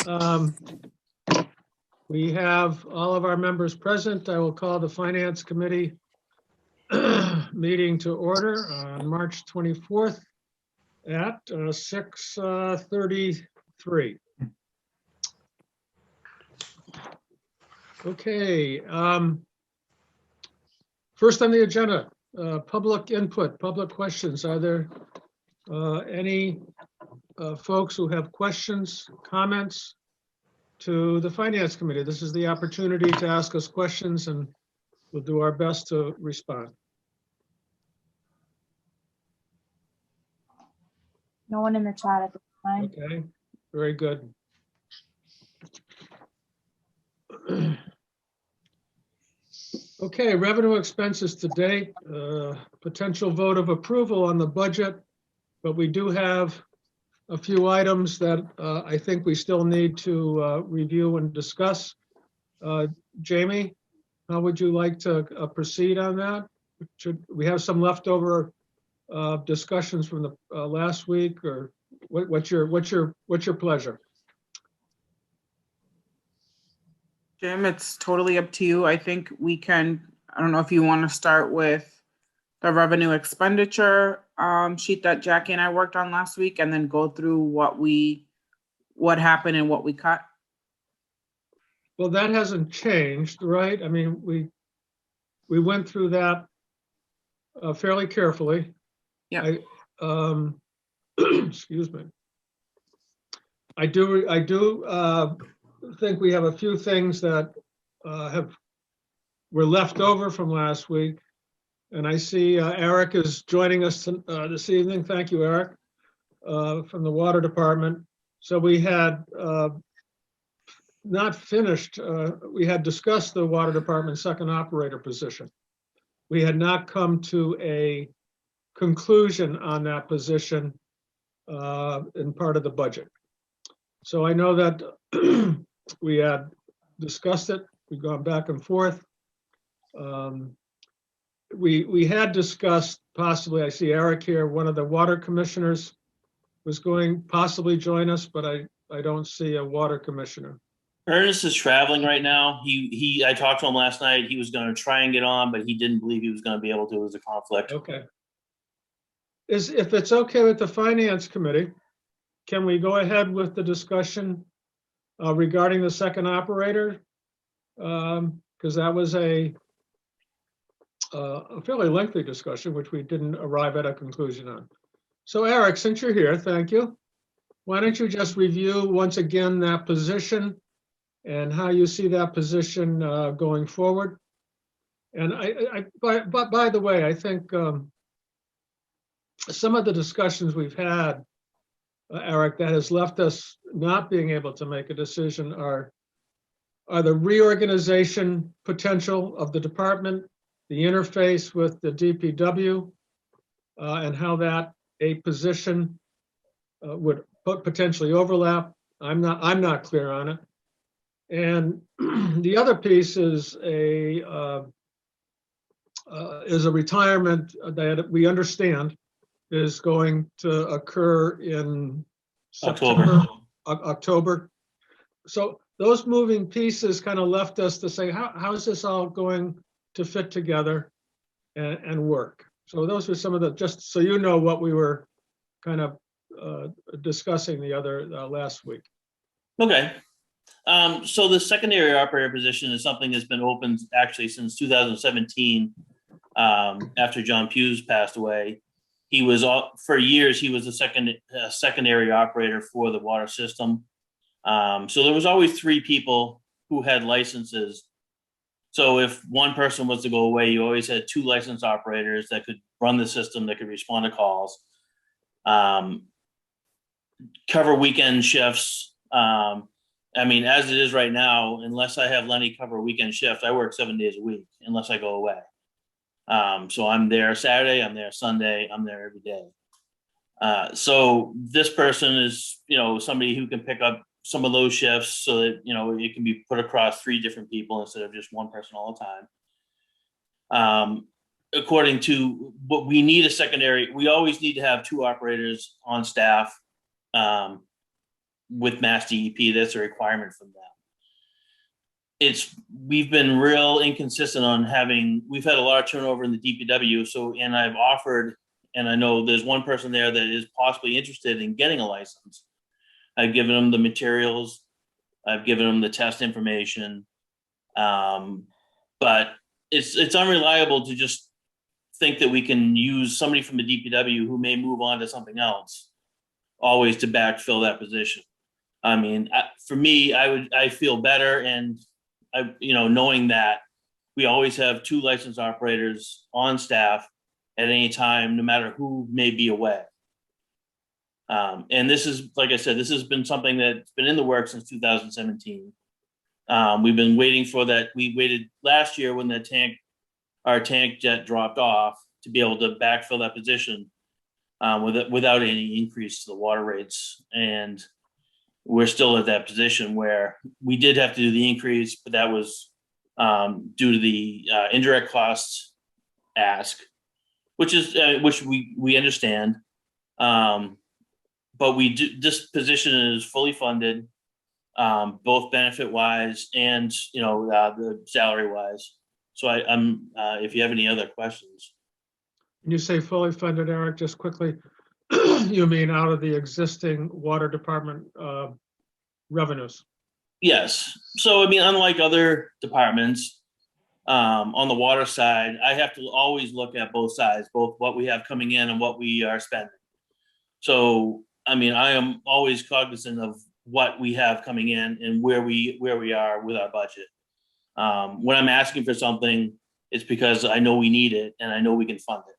Um, We have all of our members present. I will call the Finance Committee meeting to order on March 24th at 6:33. Okay. First on the agenda, public input, public questions. Are there any folks who have questions, comments to the Finance Committee? This is the opportunity to ask us questions and we'll do our best to respond. No one in the chat at this time. Okay, very good. Okay, revenue expenses to date, potential vote of approval on the budget, but we do have a few items that I think we still need to review and discuss. Jamie, how would you like to proceed on that? We have some leftover discussions from the last week, or what's your pleasure? Jim, it's totally up to you. I think we can, I don't know if you want to start with the revenue expenditure sheet that Jackie and I worked on last week and then go through what happened and what we cut. Well, that hasn't changed, right? I mean, we went through that fairly carefully. Yeah. Excuse me. I do think we have a few things that were left over from last week. And I see Erik is joining us this evening. Thank you, Erik, from the Water Department. So we had not finished, we had discussed the Water Department second operator position. We had not come to a conclusion on that position in part of the budget. So I know that we had discussed it. We've gone back and forth. We had discussed possibly, I see Erik here, one of the water commissioners was going possibly join us, but I don't see a water commissioner. Ernest is traveling right now. I talked to him last night. He was going to try and get on, but he didn't believe he was going to be able to. It was a conflict. Okay. If it's okay with the Finance Committee, can we go ahead with the discussion regarding the second operator? Because that was a fairly lengthy discussion, which we didn't arrive at a conclusion on. So Erik, since you're here, thank you. Why don't you just review once again that position and how you see that position going forward? And by the way, I think some of the discussions we've had, Erik, that has left us not being able to make a decision are the reorganization potential of the department, the interface with the DPW, and how that a position would potentially overlap. I'm not clear on it. And the other piece is a retirement that we understand is going to occur in October. So those moving pieces kind of left us to say, how is this all going to fit together and work? So those were some of the, just so you know what we were kind of discussing the other last week. Okay. So the secondary operator position is something that's been open actually since 2017 after John Hughes passed away. He was, for years, he was a secondary operator for the water system. So there was always three people who had licenses. So if one person was to go away, you always had two licensed operators that could run the system, that could respond to calls, cover weekend shifts. I mean, as it is right now, unless I have Lenny cover a weekend shift, I work 7 days a week unless I go away. So I'm there Saturday, I'm there Sunday, I'm there every day. So this person is, somebody who can pick up some of those shifts so that, it can be put across three different people instead of just one person all the time. According to what we need a secondary, we always need to have two operators on staff. with Mass DEP. That's a requirement from them. We've been real inconsistent on we've had a lot of turnover in the DPW. And I've offered, and I know there's one person there that is possibly interested in getting a license. I've given them the materials. I've given them the test information. But it's unreliable to just think that we can use somebody from the DPW who may move on to something else always to backfill that position. I mean, for me, I feel better, and knowing that we always have 2 licensed operators on staff at any time, no matter who may be away. And this is, like I said, this has been something that's been in the works since 2017. We've been waiting for that. We waited last year when our tank jet dropped off to be able to backfill that position without any increase to the water rates. And we're still at that position where we did have to do the increase, but that was due to the indirect costs ask, which we understand. But this position is fully funded, both benefit wise and the salary wise. So I'm if you have any other questions. When you say fully funded, Erik, just quickly, you mean out of the existing water department revenues? Yes. So, I mean, unlike other departments, on the water side, I have to always look at both sides, both what we have coming in and what we are spending. So, I mean, I am always cognizant of what we have coming in and where we are with our budget. When I'm asking for something, it's because I know we need it and I know we can fund it.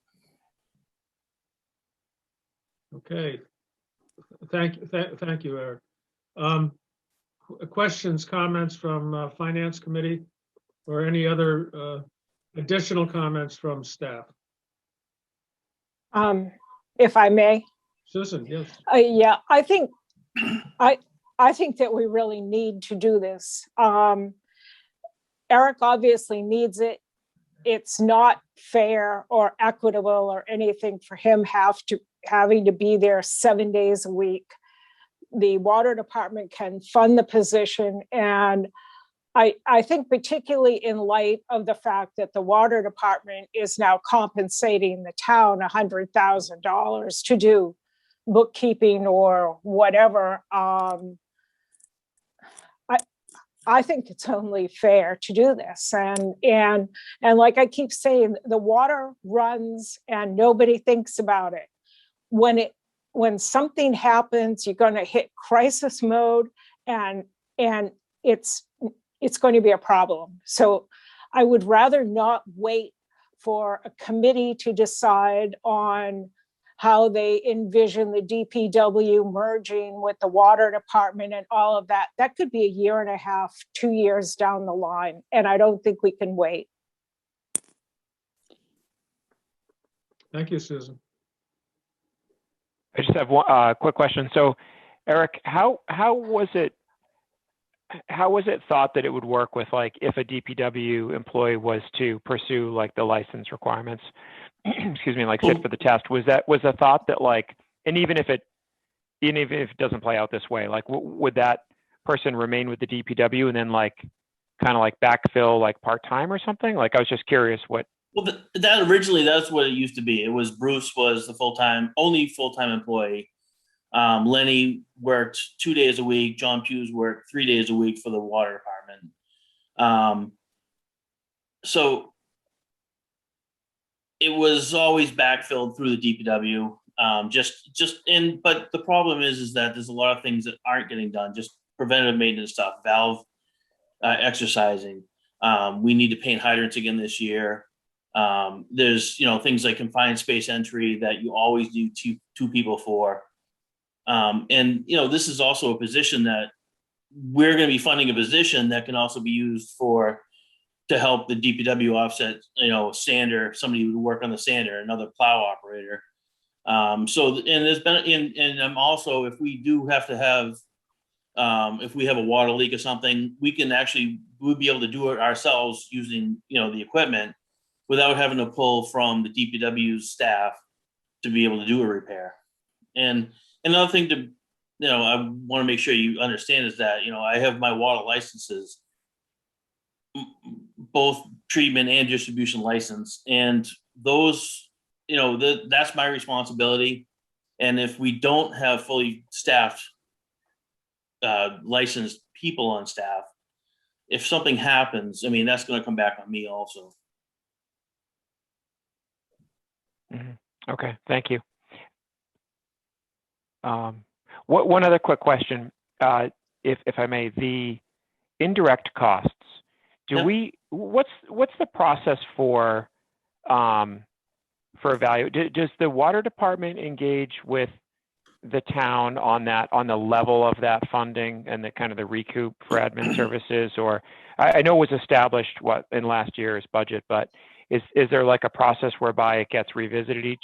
Okay. Thank you, Erik. Questions, comments from Finance Committee, or any other additional comments from staff? If I may. Susan, yes. Yeah, I think that we really need to do this. Erik obviously needs it. It's not fair or equitable or anything for him having to be there 7 days a week. The water department can fund the position, and I think particularly in light of the fact that the water department is now compensating the town $100,000 to do bookkeeping or whatever. I think it's only fair to do this, and like I keep saying, the water runs and nobody thinks about it. When something happens, you're going to hit crisis mode, and it's going to be a problem. So I would rather not wait for a committee to decide on how they envision the DPW merging with the water department and all of that. That could be a year and a half, 2 years down the line, and I don't think we can wait. Thank you, Susan. I just have one quick question. So, Erik, how was it thought that it would work with, like, if a DPW employee was to pursue like the license requirements, excuse me, like sit for the test? Was the thought that, like, and even if it doesn't play out this way, like, would that person remain with the DPW and then like kind of like backfill like part-time or something? Like, I was just curious what. Well, that originally, that's what it used to be. It was Bruce was the only full-time employee. Lenny worked 2 days a week. John Hughes worked 3 days a week for the water department. So it was always backfilled through the DPW. But the problem is that there's a lot of things that aren't getting done. Just preventative maintenance stuff, valve exercising. We need to paint hydrants again this year. There's things like confined space entry that you always do two people for. And this is also a position that we're going to be funding, a position that can also be used to help the DPW offset, sander, somebody who would work on the sander, another plow operator. And I'm also, if we do have to have, if we have a water leak or something, we'll be able to do it ourselves using, the equipment without having to pull from the DPW's staff to be able to do a repair. And another thing I want to make sure you understand is that, I have my water licenses, both treatment and distribution license, and those, that's my responsibility. And if we don't have fully staffed, licensed people on staff, if something happens, that's going to come back on me also. Okay, thank you. One other quick question, if I may, the indirect costs. What's the process for value? Does the water department engage with the town on the level of that funding and the kind of the recoup for admin services? Or I know it was established in last year's budget, but is there like a process whereby it gets revisited each?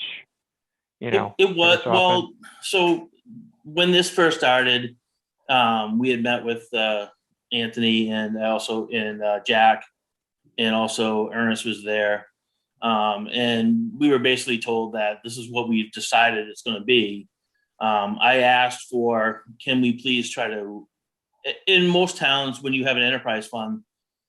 It was so well. So when this first started, we had met with Anthony and Jack, and also Ernest was there, and we were basically told that this is what we've decided it's going to be. I asked for, can we please try to? In most towns, when you have an enterprise fund,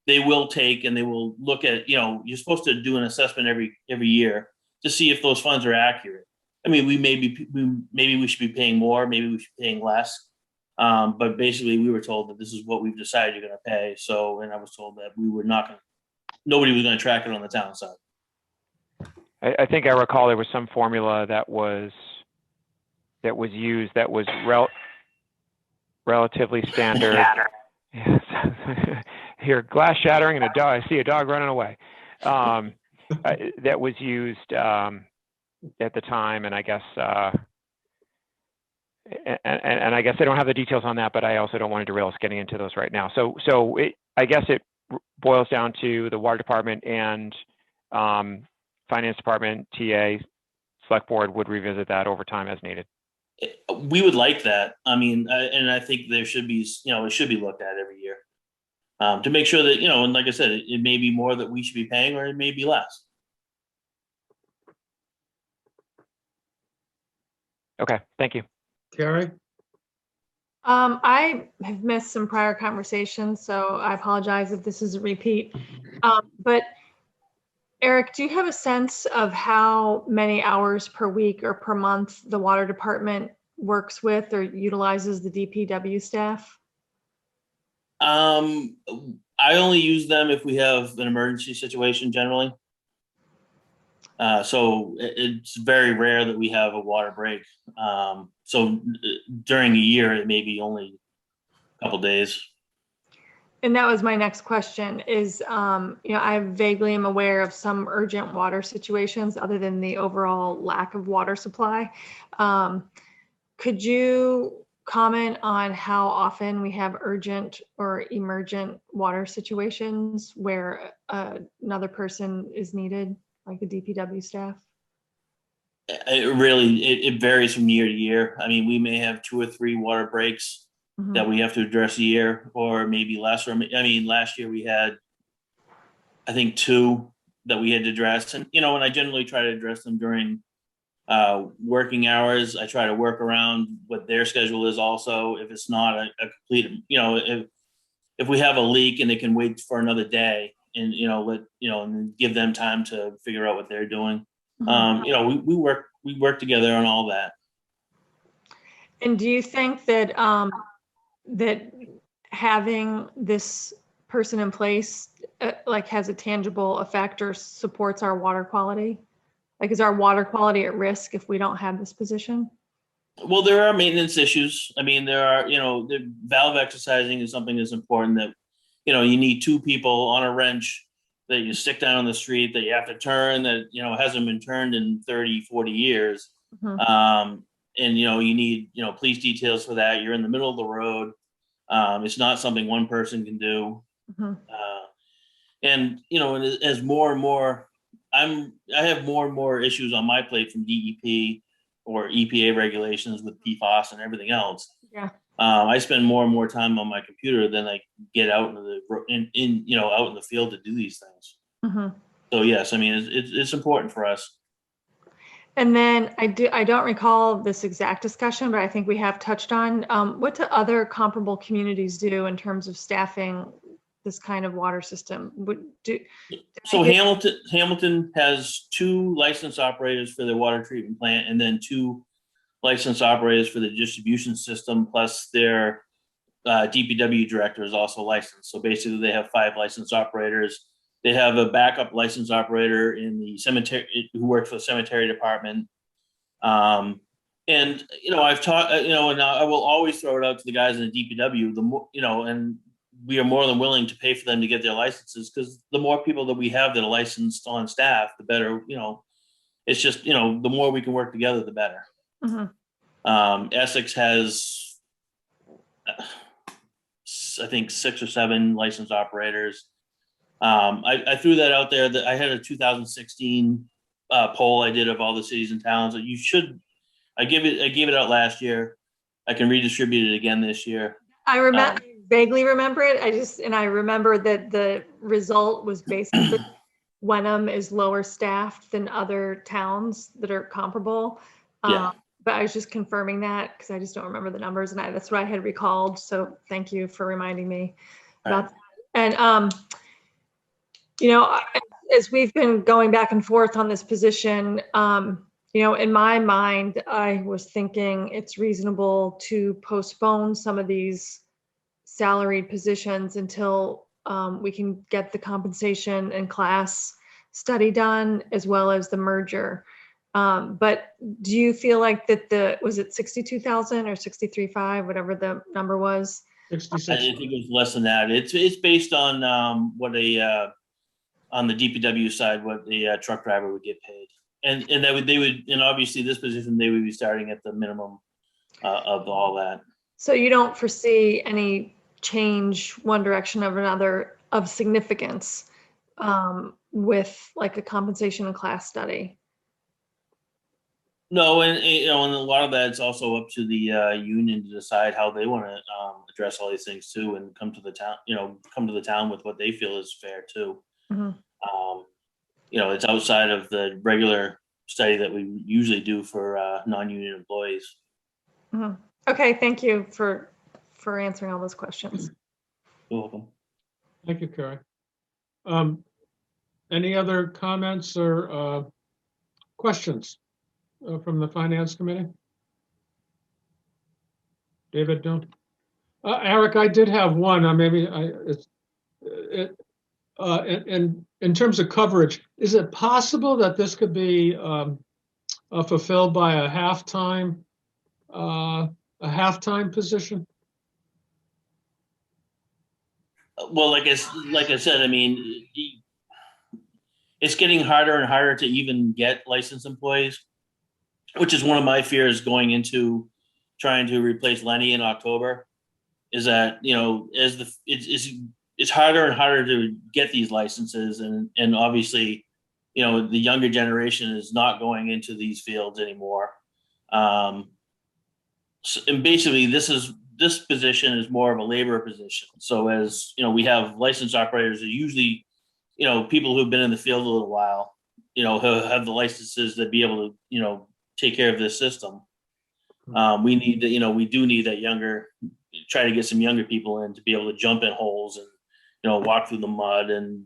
they will take and they will look at. You're supposed to do an assessment every year to see if those funds are accurate. Maybe we should be paying more, maybe we should be paying less. But basically we were told that this is what we've decided you're going to pay. So, and I was told that nobody was going to track it on the town side. I think I recall there was some formula that was used that was relatively standard. Yes. Here, glass shattering and a dog. I see a dog running away. That was used at the time, and I guess and I guess I don't have the details on that, but I also don't want to derail us getting into those right now. So I guess it boils down to the water department and finance department, TA, select board would revisit that over time as needed. We would like that. And I think there should be, it should be looked at every year to make sure that, and like I said, it may be more that we should be paying, or it may be less. Okay, thank you. Carrie? I have missed some prior conversations, so I apologize if this is a repeat. But Erik, do you have a sense of how many hours per week or per month the water department works with or utilizes the DPW staff? I only use them if we have an emergency situation generally. So it's very rare that we have a water break. So during a year, it may be only a couple days. And that was my next question is, I vaguely am aware of some urgent water situations other than the overall lack of water supply. Could you comment on how often we have urgent or emergent water situations where another person is needed, like the DPW staff? It varies from year to year. We may have 2 or 3 water breaks that we have to address a year, or maybe less. Last year we had, I think, 2 that we had to address. And, and I generally try to address them during working hours. I try to work around what their schedule is also. If it's not a complete, if we have a leak and it can wait for another day, and, and give them time to figure out what they're doing. We work together on all that. And do you think that that having this person in place has a tangible effect or supports our water quality? Is our water quality at risk if we don't have this position? Well, there are maintenance issues. There are, the valve exercising is something that's important, that, you need 2 people on a wrench that you stick down on the street that you have to turn, that, hasn't been turned in 30, 40 years. And, you need, police details for that. You're in the middle of the road. It's not something one person can do. And, as more and more, I have more and more issues on my plate from DEP or EPA regulations with PFAS and everything else. Yeah. I spend more and more time on my computer than I get out into out in the field to do these things. So yes, it's important for us. And then I don't recall this exact discussion, but I think we have touched on, what do other comparable communities do in terms of staffing this kind of water system? So Hamilton has 2 licensed operators for their water treatment plant, and then 2 licensed operators for the distribution system, plus their DPW director is also licensed. So basically, they have 5 licensed operators. They have a backup licensed operator in the cemetery who works for the cemetery department. And I've taught, and I will always throw it out to the guys in the DPW. The more, and we are more than willing to pay for them to get their licenses, because the more people that we have that are licensed on staff, the better. It's just the more we can work together, the better. Mhm. Essex has, I think, 6 or 7 licensed operators. I threw that out there, that I had a 2016 poll I did of all the cities and towns that I gave it out last year. I can redistribute it again this year. I vaguely remember it. I remember that the result was basically Wenham is lower staffed than other towns that are comparable. Yeah. But I was just confirming that because I just don't remember the numbers, and that's what I had recalled. So thank you for reminding me about that. And as we've been going back and forth on this position, in my mind, I was thinking it's reasonable to postpone some of these salaried positions until we can get the compensation and class study done, as well as the merger. But do you feel like that was it 62,000 or 63.5, whatever the number was? 66. I think it was less than that. It's based on on the DPW side, what the truck driver would get paid, and and obviously this position, they would be starting at the minimum of all that. So you don't foresee any change one direction or another of significance with like a compensation and class study? No, and and a lot of that's also up to the union to decide how they want to address all these things too, and come to the town with what they feel is fair too. Mhm. It's outside of the regular study that we usually do for non-union employees. Mhm. Okay, thank you for answering all those questions. You're welcome. Thank you, Carrie. Any other comments or questions from the Finance Committee? David, don't. Erik, I did have one. In terms of coverage, is it possible that this could be fulfilled by a halftime position? Well, like I said, it's getting harder and harder to even get licensed employees, which is one of my fears going into trying to replace Lenny in October. Is that it's harder and harder to get these licenses, and obviously, the younger generation is not going into these fields anymore. And basically, this position is more of a labor position. So as we have licensed operators that usually, people who've been in the field a little while, who have the licenses to be able to, take care of this system. We do need that try to get some younger people in to be able to jump in holes and, walk through the mud and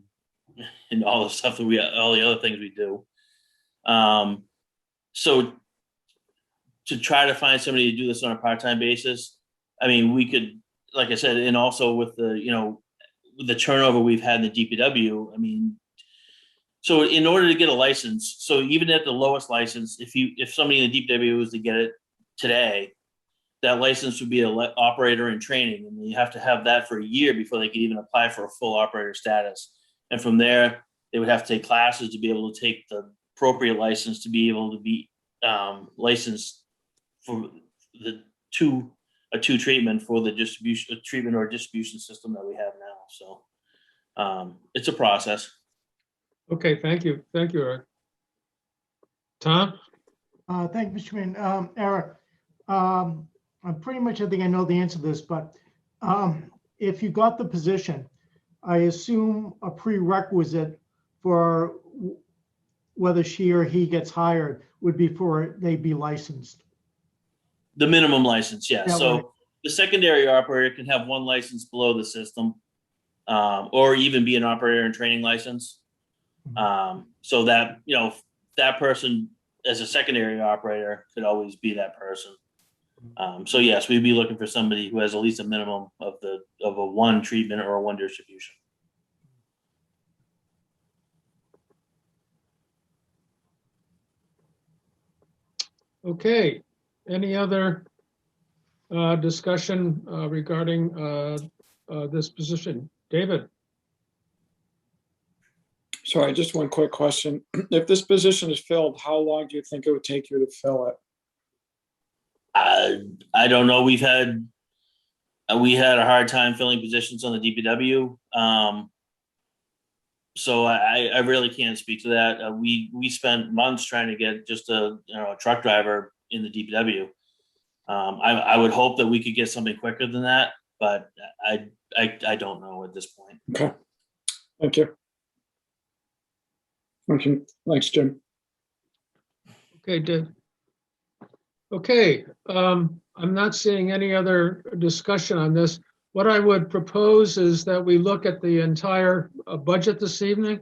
all the stuff all the other things we do. So to try to find somebody to do this on a part-time basis, we could, like I said, and also with the turnover we've had in the DPW, so in order to get a license, so even at the lowest license, if somebody in the DPW was to get it today, that license would be an operator in training, and you have to have that for a year before they could even apply for a full operator status. And from there, they would have to take classes to be able to take the appropriate license to be able to be licensed for a two treatment for the treatment or distribution system that we have now. So it's a process. Okay, thank you. Thank you, Erik. Tom? Thank you, Mr. Chairman. Erik, I think I know the answer to this, but if you got the position, I assume a prerequisite for whether she or he gets hired would be for they be licensed. The minimum license, yeah. Yeah, So right. the secondary operator can have one license below the system, or even be an operator and training license. So that, that person as a secondary operator could always be that person. So yes, we'd be looking for somebody who has at least a minimum of a one treatment or a one distribution. Okay, any other discussion regarding this position? David? Sorry, just one quick question. If this position is filled, how long do you think it would take you to fill it? I don't know. We had a hard time filling positions on the DPW. So I really can't speak to that. We spent months trying to get just a truck driver in the DPW. I would hope that we could get something quicker than that, but I don't know at this point. Okay, thank you. Okay, thanks, Jim. Okay, Dave. Okay, I'm not seeing any other discussion on this. What I would propose is that we look at the entire budget this evening.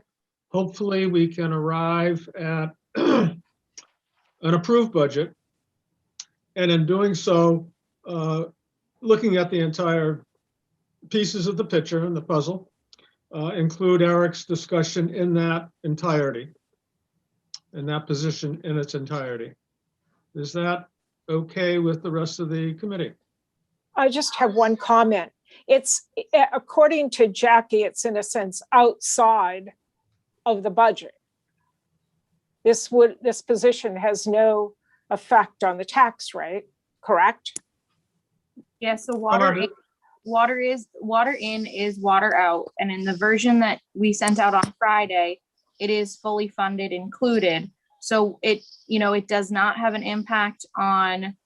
Hopefully, we can arrive at an approved budget. And in doing so, looking at the entire pieces of the picture and the puzzle, include Erik's discussion in that entirety, in that position in its entirety. Is that okay with the rest of the committee? I just have one comment. It's, according to Jackie, it's in a sense outside of the budget. This position has no effect on the tax rate, correct? Yeah, so water in is water out. And in the version that we sent out on Friday, it is fully funded included. So it does not have an impact on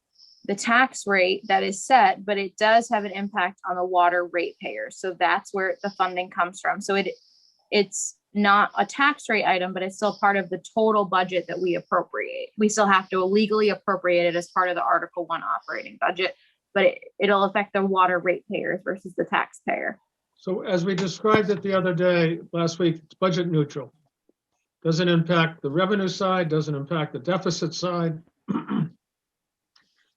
the tax rate that is set, but it does have an impact on the water ratepayers. So that's where the funding comes from. So it's not a tax rate item, but it's still part of the total budget that we appropriate. We still have to legally appropriate it as part of the Article 1 operating budget, but it'll affect the water ratepayers versus the taxpayer. So as we described it the other day, last week, it's budget neutral. Doesn't impact the revenue side, doesn't impact the deficit side.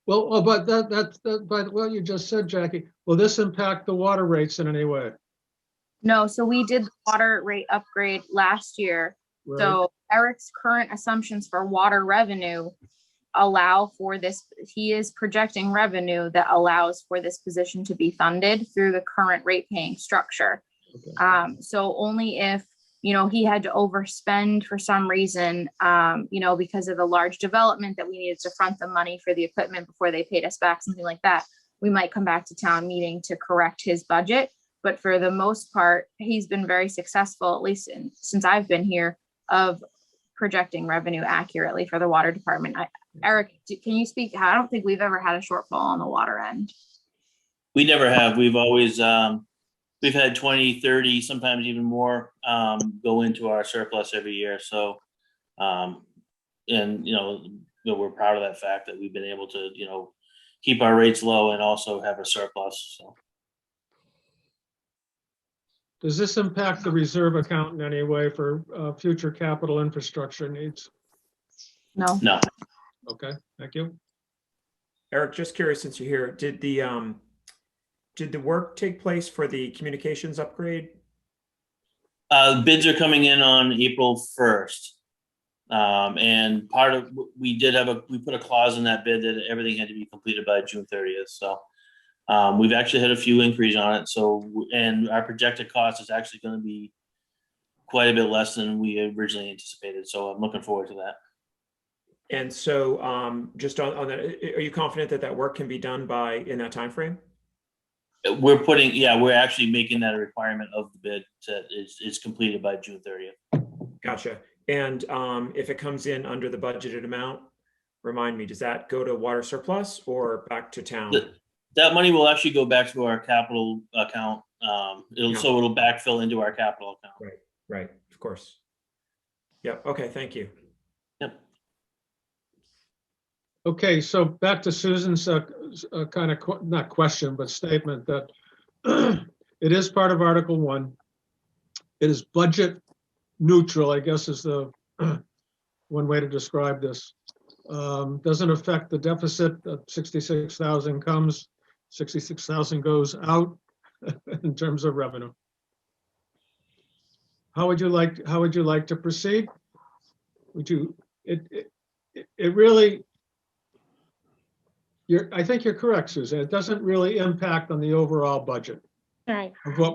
Well, but that's by what you just said, Jackie, will this impact the water rates in any way? No, so we did the water rate upgrade last year. Right. So Erik's current assumptions for water revenue allow for this. He is projecting revenue that allows for this position to be funded through the current rate paying structure. Okay. So only if, he had to overspend for some reason, because of a large development that we needed to front the money for the equipment before they paid us back, something like that, we might come back to town meeting to correct his budget. But for the most part, he's been very successful, at least since I've been here, of projecting revenue accurately for the water department. Erik, can you speak? I don't think we've ever had a shortfall on the water end. We never have. We've always, we've had 20, 30, sometimes even more go into our surplus every year. So, and, we're proud of that fact that we've been able to, keep our rates low and also have a surplus. So. Does this impact the reserve account in any way for future capital infrastructure needs? No. No. Okay, thank you. Erik, just curious, since you're here, did the work take place for the communications upgrade? Bids are coming in on April 1st. And part of, we put a clause in that bid that everything had to be completed by June 30th. So we've actually had a few inquiries on it. So, and our projected cost is actually going to be quite a bit less than we originally anticipated. So I'm looking forward to that. And so just on that, are you confident that work can be done in that time frame? We're actually making that a requirement of the bid that is completed by June 30th. Gotcha. And if it comes in under the budgeted amount, remind me, does that go to water surplus or back to town? That money will actually go back to our capital account. It'll backfill into our capital account. Right, of course. Yep. Okay, thank you. Okay, so back to Susan's kind of, not question, but statement that it is part of Article 1. It is budget neutral, I guess is the one way to describe this. Doesn't affect the deficit. 66,000 comes, 66,000 goes out in terms of revenue. How would you like to proceed? Would you, it really, I think you're correct, Susan. It doesn't really impact on the overall budget All right. of what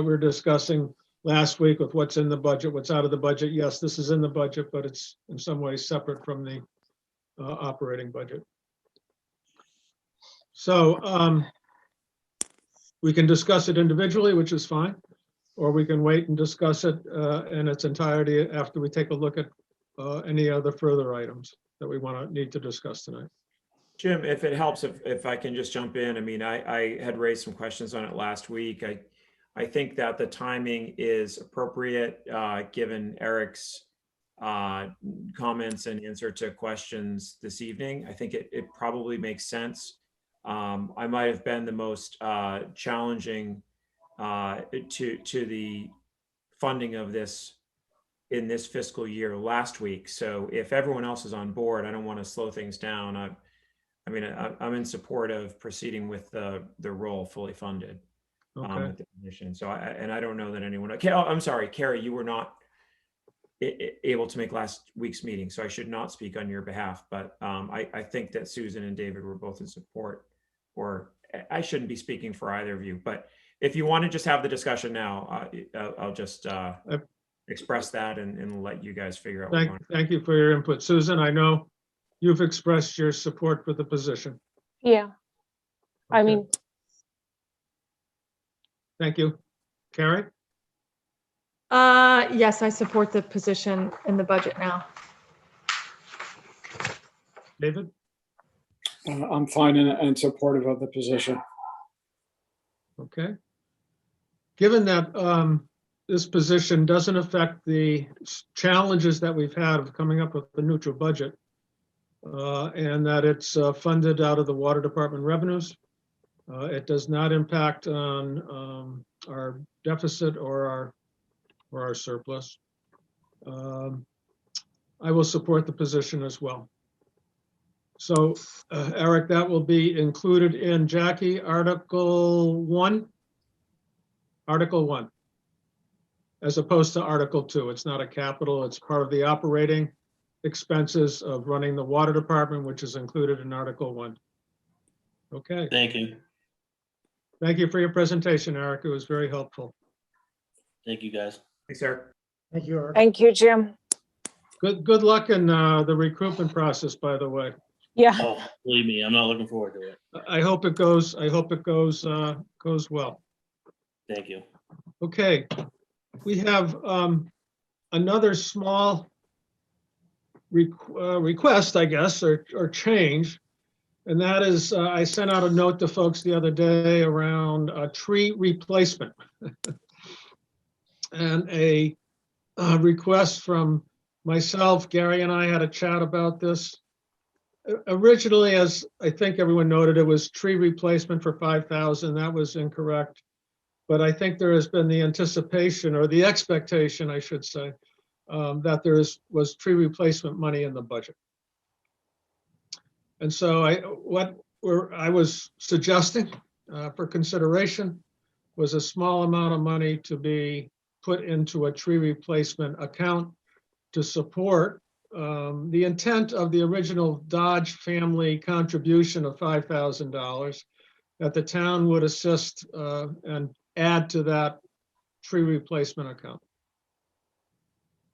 we're discussing last week with what's in the budget, what's out of the budget. Yes, this is in the budget, but it's in some ways separate from the operating budget. So we can discuss it individually, which is fine, or we can wait and discuss it in its entirety after we take a look at any other further items that we need to discuss tonight. Jim, if it helps, if I can just jump in, I mean, I had raised some questions on it last week. I think that the timing is appropriate, given Erik's comments and answer to questions this evening. I think it probably makes sense. I might have been the most challenging to the funding of this in this fiscal year last week. So if everyone else is on board, I don't want to slow things down. I mean, I'm in support of proceeding with the role fully funded at the commission. So I don't know that anyone. I'm sorry, Carrie, you were not able to make last week's meeting, so I should not speak on your behalf. But I think that Susan and David were both in support, or I shouldn't be speaking for either of you. But if you want to just have the discussion now, I'll just express that and let you guys figure out. Thank you for your input, Susan. I know you've expressed your support for the position. Yeah. I Okay. mean, Thank you. Carrie? Yes, I support the position in the budget now. David? I'm fine and supportive of the position. Okay. Given that this position doesn't affect the challenges that we've had of coming up with a neutral budget, and that it's funded out of the water department revenues, it does not impact on our deficit or our surplus. I will support the position as well. So, Erik, that will be included in Jackie, Article 1. Article 1, as opposed to Article 2. It's not a capital, it's part of the operating expenses of running the water department, which is included in Article 1. Okay. Thank you. Thank you for your presentation, Erik. It was very helpful. Thank you, guys. Thanks, Eric. Thank you, Erik. thank you, Jim. Good luck in the recruitment process, by the way. Yeah. Oh, believe me, I'm not looking forward to it. I hope it goes well. Thank you. Okay, we have another small request, I guess, or change. And that is, I sent out a note to folks the other day around tree replacement. And a request from myself, Gary and I had a chat about this. Originally, as I think everyone noted, it was tree replacement for $5,000. That was incorrect. But I think there has been the anticipation, or the expectation, I should say, that there was tree replacement money in the budget. And so what I was suggesting for consideration was a small amount of money to be put into a tree replacement account to support the intent of the original Dodge family contribution of $5,000, that the town would assist and add to that tree replacement account.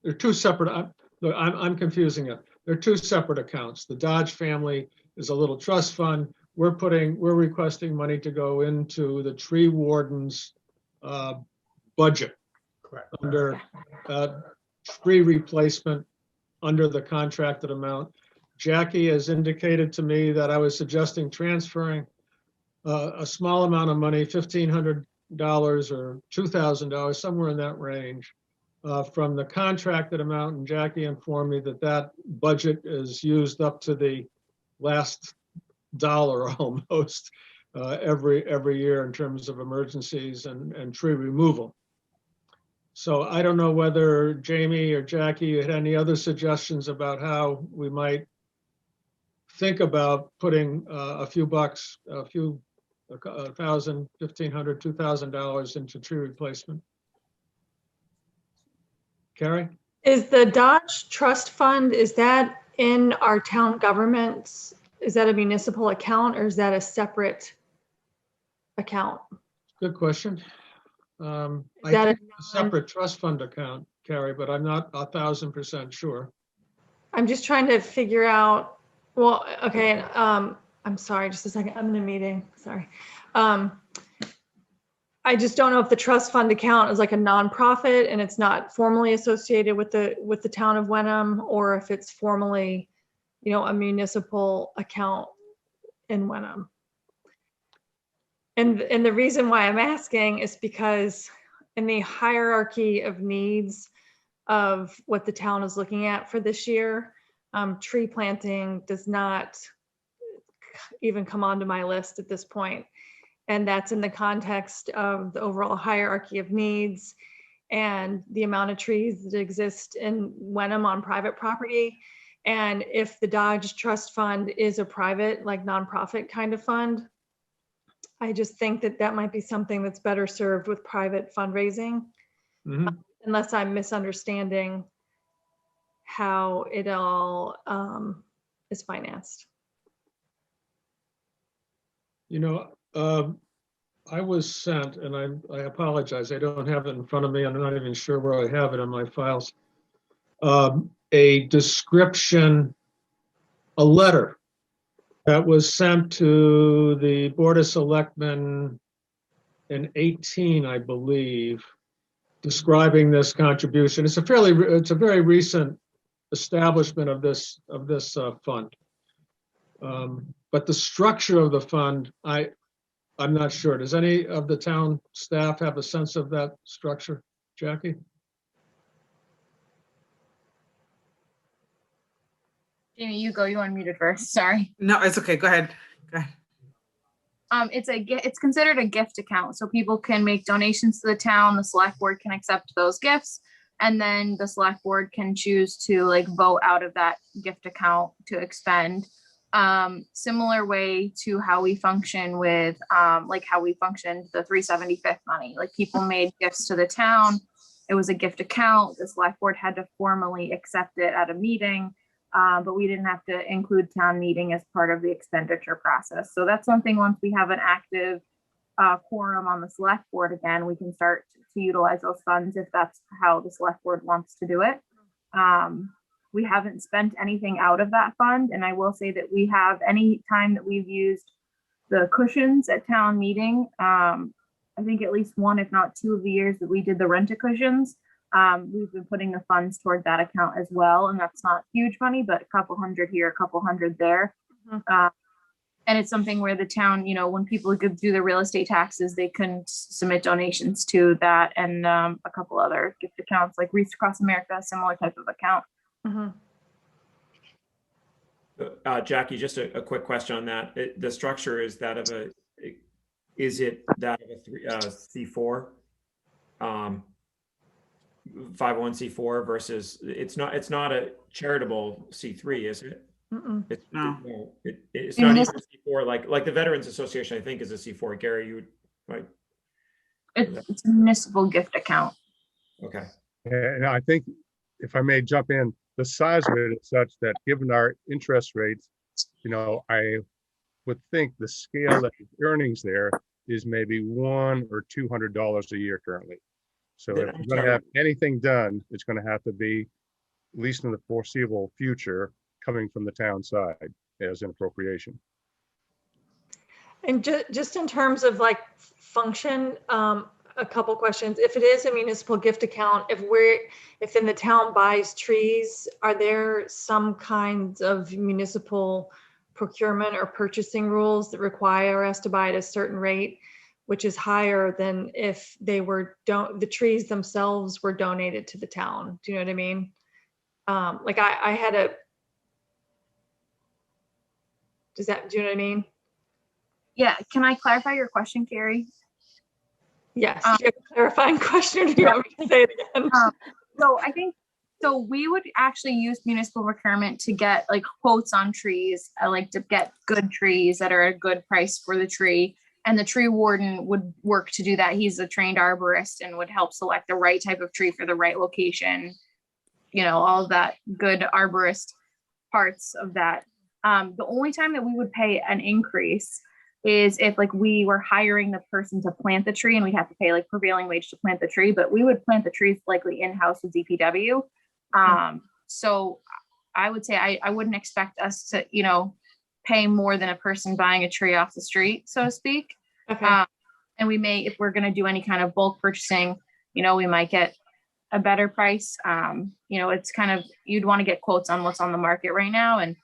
They're two separate, I'm confusing it. They're two separate accounts. The Dodge family is a little trust fund. We're requesting money to go into the tree warden's budget. Correct. Under tree replacement under the contracted amount. Jackie has indicated to me that I was suggesting transferring a small amount of money, $1,500 or $2,000, somewhere in that range, from the contracted amount. And Jackie informed me that that budget is used up to the last dollar almost every year in terms of emergencies and tree removal. So I don't know whether Jamie or Jackie, you had any other suggestions about how we might think about putting a few bucks, a $1,000, $1,500, $2,000 into tree replacement. Carrie? Is the Dodge Trust Fund, is that in our town government? Is that a municipal account or is that a separate account? Good question. I that a think it's a separate trust fund account, Carrie, but I'm not 1,000% sure. I'm just trying to figure out, well, okay, I'm sorry, just a second, I'm in a meeting, sorry. I just don't know if the trust fund account is like a nonprofit and it's not formally associated with the town of Wenham, or if it's formally, you know, a municipal account in Wenham. And the reason why I'm asking is because in the hierarchy of needs of what the town is looking at for this year, tree planting does not even come onto my list at this point. And that's in the context of the overall hierarchy of needs and the amount of trees that exist in Wenham on private property. And if the Dodge Trust Fund is a private, like nonprofit kind of fund, I just think that that might be something that's better served with private fundraising, unless I'm misunderstanding how it all is financed. You know, I was sent, and I apologize, I don't have it in front of me. I'm not even sure where I have it in my files. A description, a letter that was sent to the Board of Selectmen in 18, I believe, describing this contribution. It's a very recent establishment of this fund. But the structure of the fund, I'm not sure. Does any of the town staff have a sense of that structure? Jackie? Jamie, you go. You unmuted first. Sorry. No, it's okay. Go ahead. Go ahead. It's considered a gift account, so people can make donations to the town. The select board can accept those gifts, and then the select board can choose to like vote out of that gift account to expend. Similar way to how we function with like how we functioned the 375th money. Like people made gifts to the town. It was a gift account. The select board had to formally accept it at a meeting. But we didn't have to include town meeting as part of the expenditure process. So that's something, once we have an active quorum on the select board again, we can start to utilize those funds if that's how the select board wants to do it. We haven't spent anything out of that fund. And I will say that we have, any time that we've used the cushions at town meeting, I think at least one, if not two of the years that we did the rent-a-cushions, we've been putting the funds toward that account as well. And that's not huge money, but a couple hundred here, a couple hundred there. And it's something where the town, you know, when people do their real estate taxes, they can submit donations to that and a couple other gift accounts like Wreaths Across America, a similar type of account. Jackie, just a quick question on that. The structure is that of is it that of a C4? 501c4 versus it's not a charitable C3, is it? It's No. It's not even C4 like the Veterans Association, I think, is a C4. Gary, you would right? It's a municipal gift account. Okay. And I think, if I may jump in, the size of it is such that given our interest rates, you know, I would think the scale of earnings there is maybe $100 or $200 a year currently. So if we're going to have anything done, it's going to have to be, at least in the foreseeable future, coming from the town side as an appropriation. And just in terms of like function, a couple questions. If it is a municipal gift account, if then the town buys trees, are there some kinds of municipal procurement or purchasing rules that require us to buy at a certain rate, which is higher than if they were the trees themselves were donated to the town? Do you know what I mean? Like I had do you know what I mean? Yeah, can I clarify your question, Carrie? Yes. Do you have a clarifying question, or do you want me to say it again? So I think, so we would actually use municipal procurement to get like quotes on trees. I like to get good trees that are a good price for the tree. And the tree warden would work to do that. He's a trained arborist and would help select the right type of tree for the right location. You know, all of that good arborist parts of that. The only time that we would pay an increase is if like we were hiring the person to plant the tree and we'd have to pay like prevailing wage to plant the tree, but we would plant the trees likely in-house with DPW. So I would say I wouldn't expect us to, you know, pay more than a person buying a tree off the street, so to speak. Okay. And we may, if we're going to do any kind of bulk purchasing, you know, we might get a better price. You know, it's kind of, you'd want to get quotes on what's on the market right now. And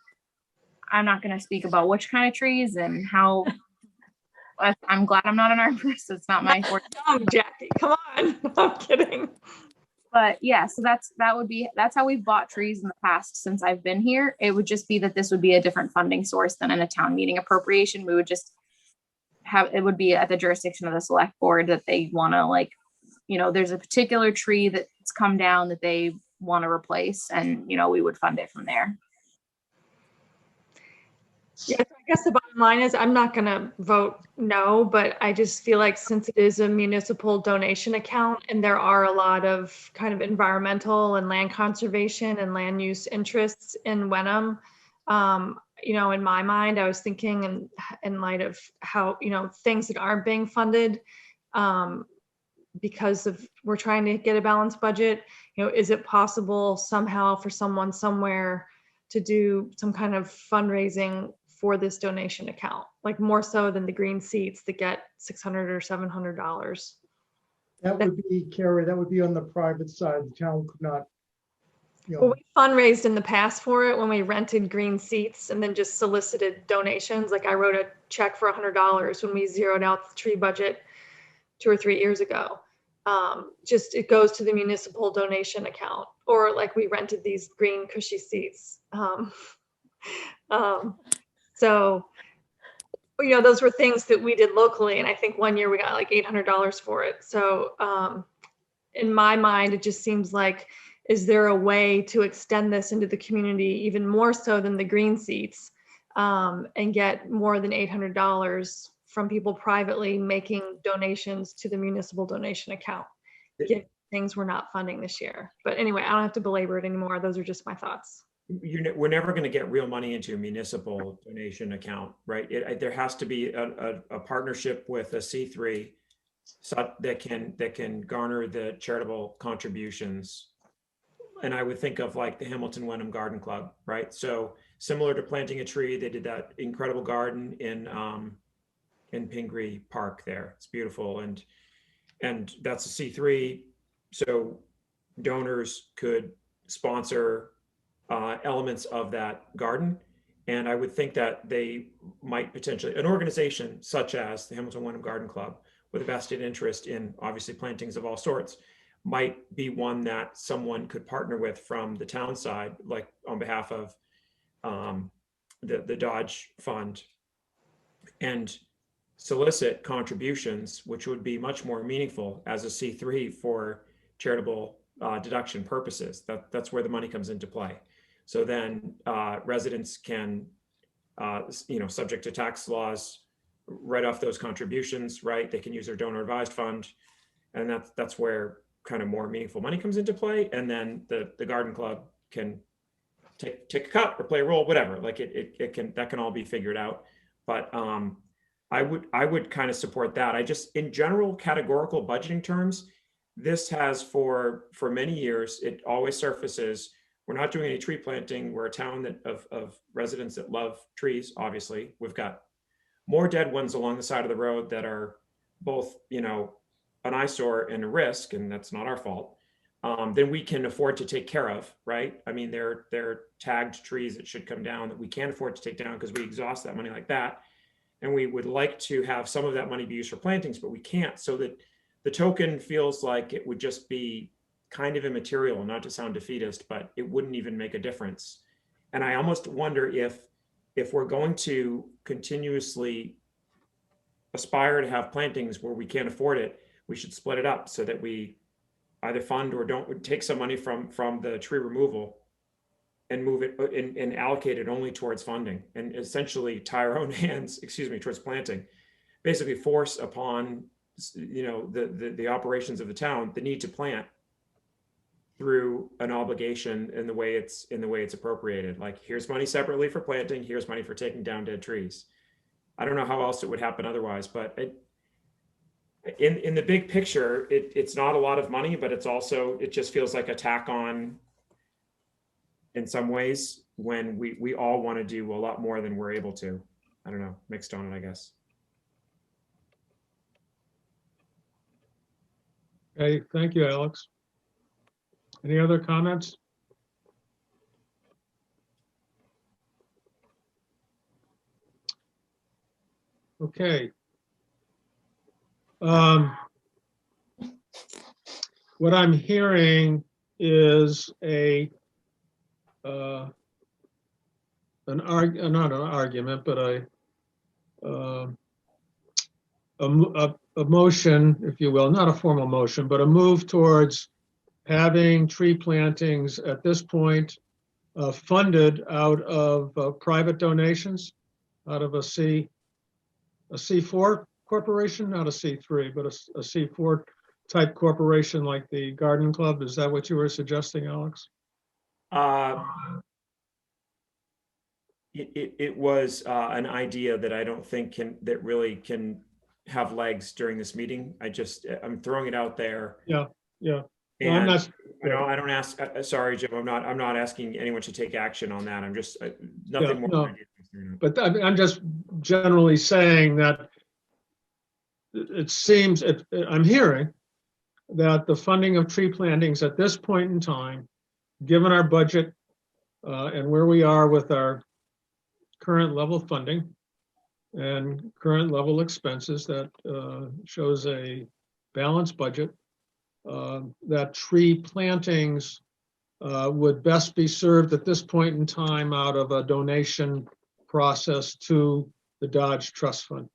I'm not going to speak about which kind of trees and how. I'm glad I'm not an arborist. It's not my forte. Jackie, come on. I'm kidding. But yeah, so that's how we've bought trees in the past since I've been here. It would just be that this would be a different funding source than in a town meeting appropriation. We would just have, it would be at the jurisdiction of the select board that they want to, like, you know, there's a particular tree that's come down that they want to replace, and, you know, we would fund it from there. Yeah, so I guess the bottom line is I'm not going to vote no, but I just feel like since it is a municipal donation account and there are a lot of kind of environmental and land conservation and land use interests in Wenham, you know, in my mind, I was thinking in light of how, you know, things that aren't being funded because of we're trying to get a balanced budget, you know, is it possible somehow for someone somewhere to do some kind of fundraising for this donation account, like more so than the green seats that get $600 or $700. That would be, Carrie, that would be on the private side. The town could not, you Well, know, we fundraised in the past for it when we rented green seats and then just solicited donations. Like I wrote a check for $100 when we zeroed out the tree budget 2 or 3 years ago. Just it goes to the municipal donation account, or like we rented these green cushy seats. So, you know, those were things that we did locally. And I think one year we got like $800 for it. So in my mind, it just seems like, is there a way to extend this into the community even more so than the green seats and get more than $800 from people privately making donations to the municipal donation account? Things we're not funding this year. But anyway, I don't have to belabor it anymore. Those are just my thoughts. We're never going to get real money into a municipal donation account, right? There has to be a partnership with a C3 that can garner the charitable contributions. And I would think of like the Hamilton Wenham Garden Club, right? So similar to planting a tree, they did that incredible garden in Pingree Park there. It's beautiful, and that's a C3, so donors could sponsor elements of that garden. And I would think that they might potentially, an organization such as the Hamilton Wenham Garden Club with a vested interest in obviously plantings of all sorts, might be one that someone could partner with from the town side, like on behalf of the Dodge Fund, and solicit contributions, which would be much more meaningful as a C3 for charitable deduction purposes. That's where the money comes into play. So then residents can, you know, subject to tax laws, write off those contributions, right? They can use their donor advised fund. And that's where kind of more meaningful money comes into play. And then the garden club can take a cut or play a role, whatever. Like that can all be figured out. But I would kind of support that. I just, in general categorical budgeting terms, this has for many years, it always surfaces, we're not doing any tree planting. We're a town of residents that love trees. Obviously, we've got more dead ones along the side of the road that are both, you know, an eyesore and a risk, and that's not our fault, then we can afford to take care of, right? I mean, they're tagged trees that should come down that we can't afford to take down because we exhaust that money like that. And we would like to have some of that money be used for plantings, but we can't. So that the token feels like it would just be kind of immaterial, not to sound defeatist, but it wouldn't even make a difference. And I almost wonder if if we're going to continuously aspire to have plantings where we can't afford it, we should split it up so that we either fund or don't take some money from the tree removal and move it and allocate it only towards funding, and essentially tie our own hands, towards planting. Basically force upon, the operations of the town, the need to plant through an obligation in the way it's appropriated. Like, here's money separately for planting, here's money for taking down dead trees. I don't know how else it would happen otherwise, but in the big picture, it's not a lot of money, but it just feels like a tack on in some ways when we all want to do a lot more than we're able to. I don't know, mixed on it, I guess. Okay, thank you, Alex. Any other comments? Okay. What I'm hearing is not an argument, but a motion, if you will, not a formal motion, but a move towards having tree plantings at this point funded out of private donations, out of a C4 corporation, not a C3, but a C4 type corporation like the Garden Club. Is that what you were suggesting, Alex? It was an idea that I don't think really can have legs during this meeting. I'm throwing it out there. Yeah. No, And I'm not. I don't ask. Sorry, Jim. I'm not asking anyone to take action on that. I'm just nothing more. No. But I'm just generally saying that it seems I'm hearing that the funding of tree plantings at this point in time, given our budget and where we are with our current level funding and current level expenses, that shows a balanced budget, that tree plantings would best be served at this point in time out of a donation process to the Dodge Trust Fund,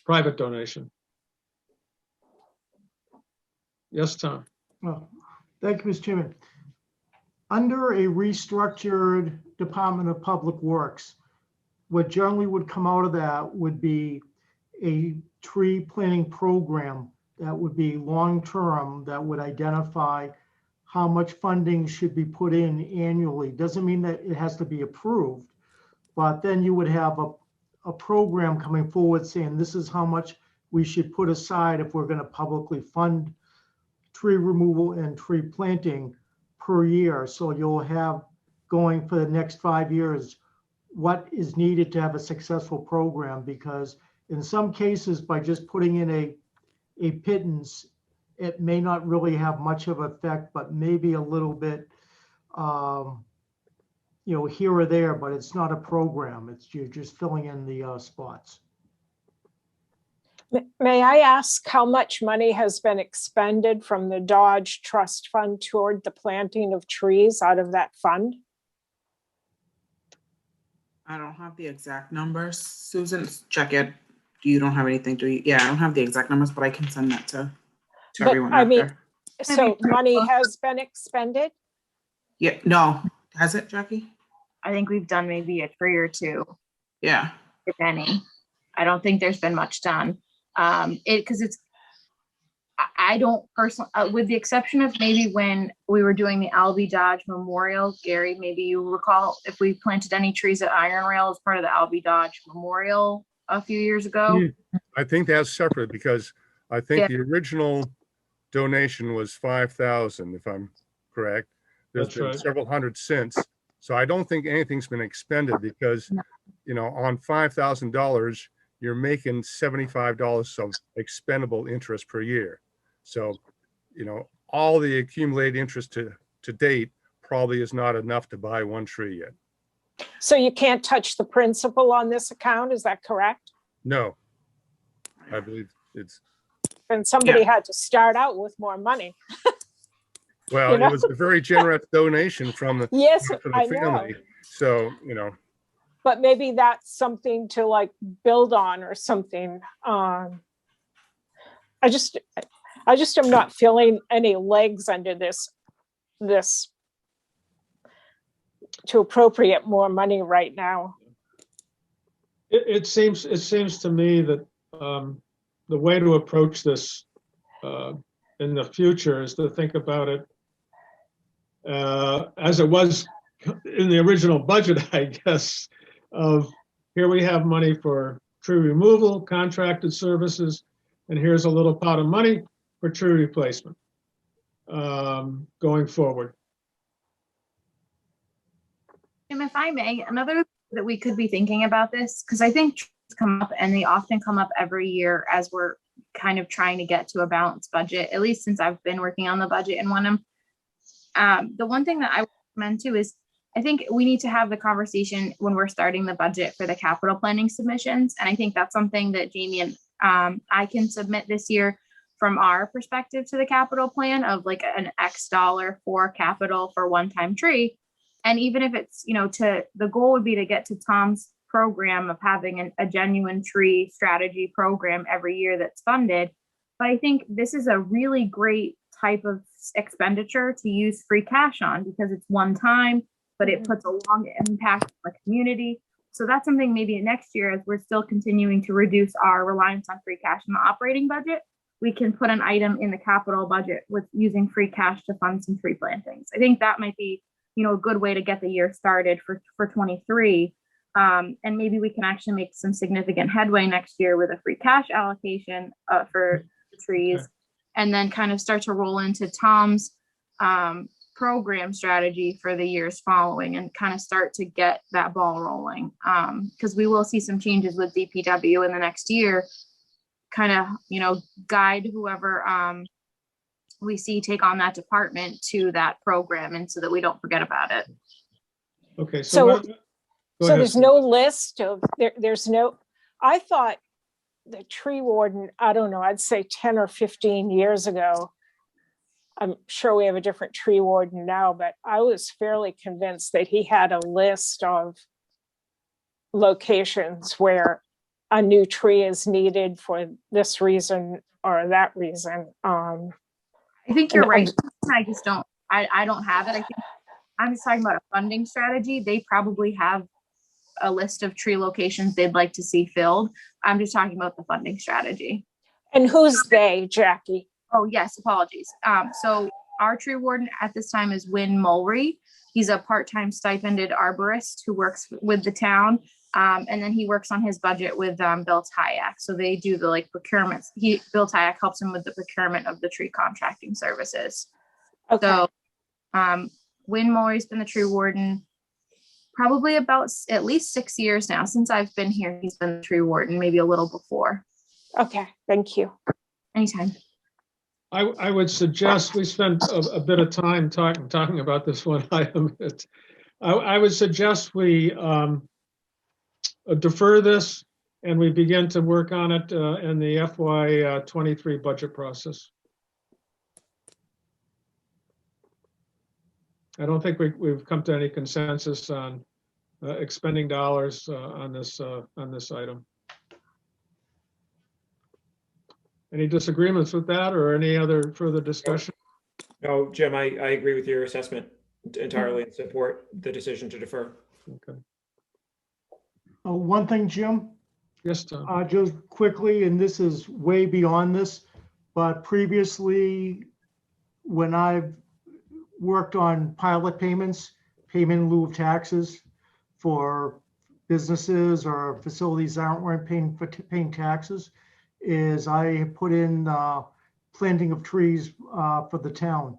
private donation. Yes, Tom. Well, thank you, Mr. Chairman. Under a restructured Department of Public Works, what generally would come out of that would be a tree planting program that would be long-term, that would identify how much funding should be put in annually. Doesn't mean that it has to be approved, but then you would have a program coming forward saying this is how much we should put aside if we're going to publicly fund tree removal and tree planting per year. So you'll have, going for the next 5 years, what is needed to have a successful program, because in some cases, by just putting in a pittance, it may not really have much of effect, but maybe a little bit, here or there, but it's not a program. You're just filling in the spots. May I ask how much money has been expended from the Dodge Trust Fund toward the planting of trees out of that fund? I don't have the exact numbers. Susan, check it. You don't have anything, do you? Yeah, I don't have the exact numbers, but I can send that to everyone I after. mean, so money has been expended? Yeah, no. Has it, Jackie? I think we've done maybe a tree or two, Yeah. if any. I don't think there's been much done. I don't personally, with the exception of maybe when we were doing the Albee Dodge Memorial, Gary, maybe you recall if we planted any trees at Iron Rail as part of the Albee Dodge Memorial a few years ago. I think that's separate, because I think the original donation was 5,000, if I'm correct. There's That's been right. several hundred since. So I don't think anything's been expended, because, on $5,000, you're making $75 of expendable interest per year. So, all the accumulated interest to date probably is not enough to buy one tree yet. So you can't touch the principal on this account, is that correct? No, I believe it's, And somebody had to start out with more money. well, it was a very generous donation from the, Yes, from I the know. family. So, but maybe that's something to like build on or something. I just am not feeling any legs under this to appropriate more money right now. It seems to me that the way to approach this in the future is to think about it as it was in the original budget, I guess, of here we have money for tree removal, contracted services, and here's a little pot of money for tree replacement going forward. Jim, if I may, another that we could be thinking about this, because I think trees come up and they often come up every year as we're kind of trying to get to a balanced budget, at least since I've been working on the budget in Wenham. The one thing that I would recommend too is I think we need to have the conversation when we're starting the budget for the capital planning submissions. And I think that's something that Jamie and I can submit this year from our perspective to the capital plan of like an X dollar for capital for one-time tree. And even if it's, the goal would be to get to Tom's program of having a genuine tree strategy program every year that's funded. But I think this is a really great type of expenditure to use free cash on because it's one time, but it puts a long impact on the community. So that's something maybe next year, as we're still continuing to reduce our reliance on free cash in the operating budget, we can put an item in the capital budget with using free cash to fund some tree plantings. I think that might be, a good way to get the year started for 23. And maybe we can actually make some significant headway next year with a free cash allocation for trees, and then kind of start to roll into Tom's program strategy for the years following and kind of start to get that ball rolling. Because we will see some changes with DPW in the next year, kind of, guide whoever we see take on that department to that program, and so that we don't forget about it. Okay, So there's no list of, there's no, I thought the tree warden, I don't know, I'd say 10 or 15 years ago, I'm sure we have a different tree warden now, but I was fairly convinced that he had a list of locations where a new tree is needed for this reason or that reason. I think you're right. I just don't, I don't have it. I think I'm just talking about a funding strategy. They probably have a list of tree locations they'd like to see filled. I'm just talking about the funding strategy. And who's they, Jackie? Oh, yes, apologies. So our tree warden at this time is Win Mulry. He's a part-time stipended arborist who works with the town. And then he works on his budget with Bill Tyak. So they do the procurements. Bill Tyak helps him with the procurement of the tree contracting services. Okay. So Win Mulry's been the tree warden probably about at least 6 years now. Since I've been here, he's been the tree warden, maybe a little before. Okay, thank you. Anytime. I would suggest we spend a bit of time talking about this one item. I would suggest we defer this and we begin to work on it in the FY23 budget process. I don't think we've come to any consensus on expending dollars on this item. Any disagreements with that or any other further discussion? No, Jim, I agree with your assessment entirely and support the decision to defer. Okay. One thing, Jim, Yes, Tom. just quickly, and this is way beyond this, but previously, when I've worked on pilot payments, payment in lieu of taxes for businesses or facilities that weren't paying taxes, is I put in planting of trees for the town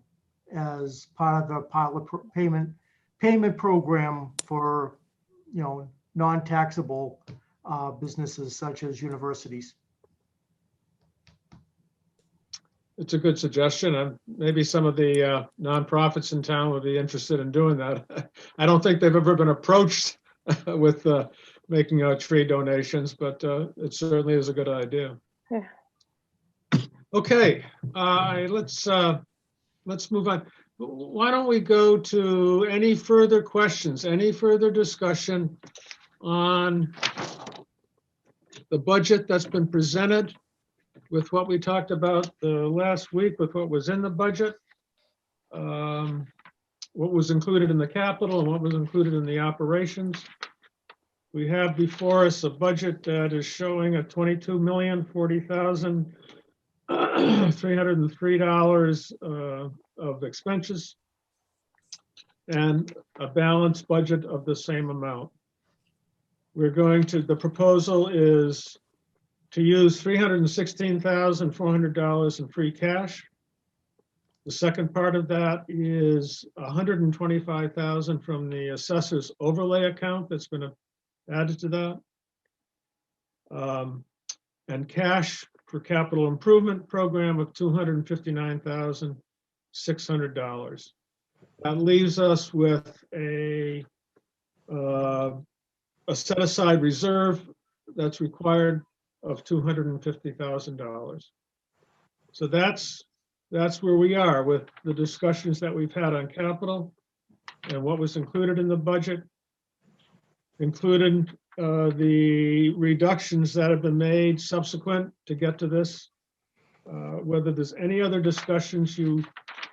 as part of the pilot payment program for, non-taxable businesses such as universities. It's a good suggestion. And maybe some of the nonprofits in town would be interested in doing that. I don't think they've ever been approached with making tree donations, but it certainly is a good idea. Yeah. Okay, let's move on. Why don't we go to any further questions, any further discussion on the budget that's been presented with what we talked about the last week, with what was in the budget, what was included in the capital and what was included in the operations. We have before us a budget that is showing a $22,040,303 of expenses and a balanced budget of the same amount. The proposal is to use $316,400 in free cash. The second part of that is $125,000 from the assessor's overlay account that's been added to that. And cash for capital improvement program of $259,600. That leaves us with a set aside reserve that's required of $250,000. So that's where we are with the discussions that we've had on capital and what was included in the budget, including the reductions that have been made subsequent to get to this. Whether there's any other discussions you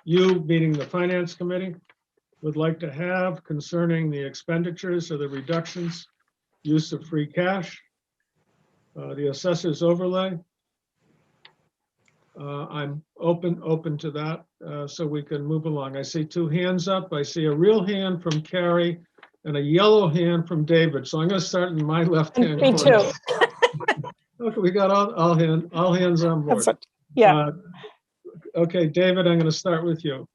meaning the finance committee would like to have concerning the expenditures or the reductions, use of free cash, the assessor's overlay. I'm open to that, so we can move along. I see two hands up. I see a real hand from Carrie and a yellow hand from David. So I'm going to start in my left hand. Me too. Okay, we got all hands on board. Yeah. Okay, David, I'm going to start with you.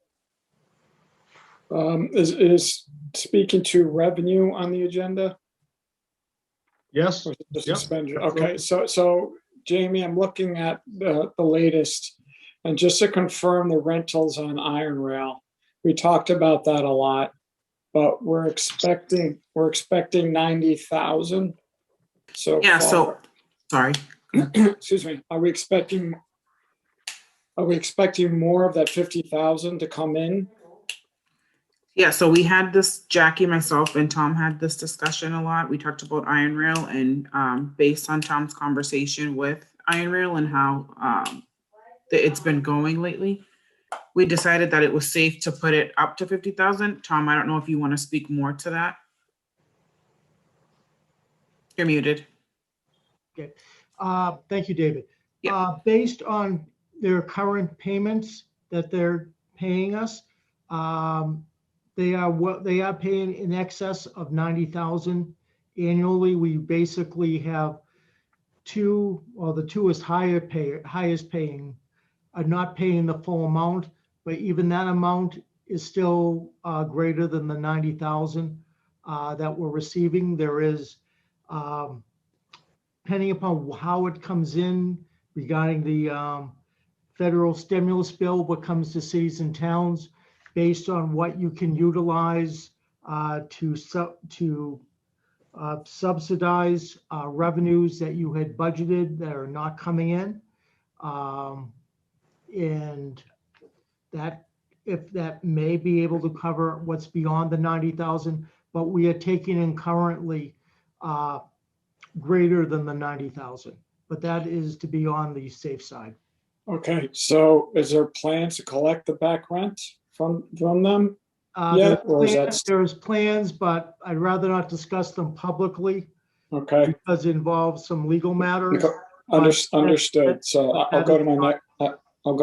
Is speaking to revenue on the agenda? Yes. Or is it just Yep. expenditure? Okay, so Jamie, I'm looking at the latest, and just to confirm the rentals on Iron Rail, we talked about that a lot, but we're expecting 90,000. So Yeah, far. so, sorry. Excuse me, are we expecting more of that 50,000 to come in? Yeah, so we had this, Jackie, myself, and Tom had this discussion a lot. We talked about Iron Rail, and based on Tom's conversation with Iron Rail and how it's been going lately, we decided that it was safe to put it up to 50,000. Tom, I don't know if you want to speak more to that. You're muted. Okay. Thank you, David. Yeah. Based on their current payments that they're paying us, they are paying in excess of 90,000 annually. We basically have the two is highest paying are not paying the full amount, but even that amount is still greater than the 90,000 that we're receiving. There is, depending upon how it comes in regarding the federal stimulus bill, what comes to cities and towns, based on what you can utilize to subsidize revenues that you had budgeted that are not coming in. And that, if that may be able to cover what's beyond the 90,000, but we are taking in currently greater than the 90,000, but that is to be on the safe side. Okay, so is there plans to collect the back rent from them? There's plans, but I'd rather not discuss them publicly. Okay. Because it involves some legal matters. Understood. So I'll go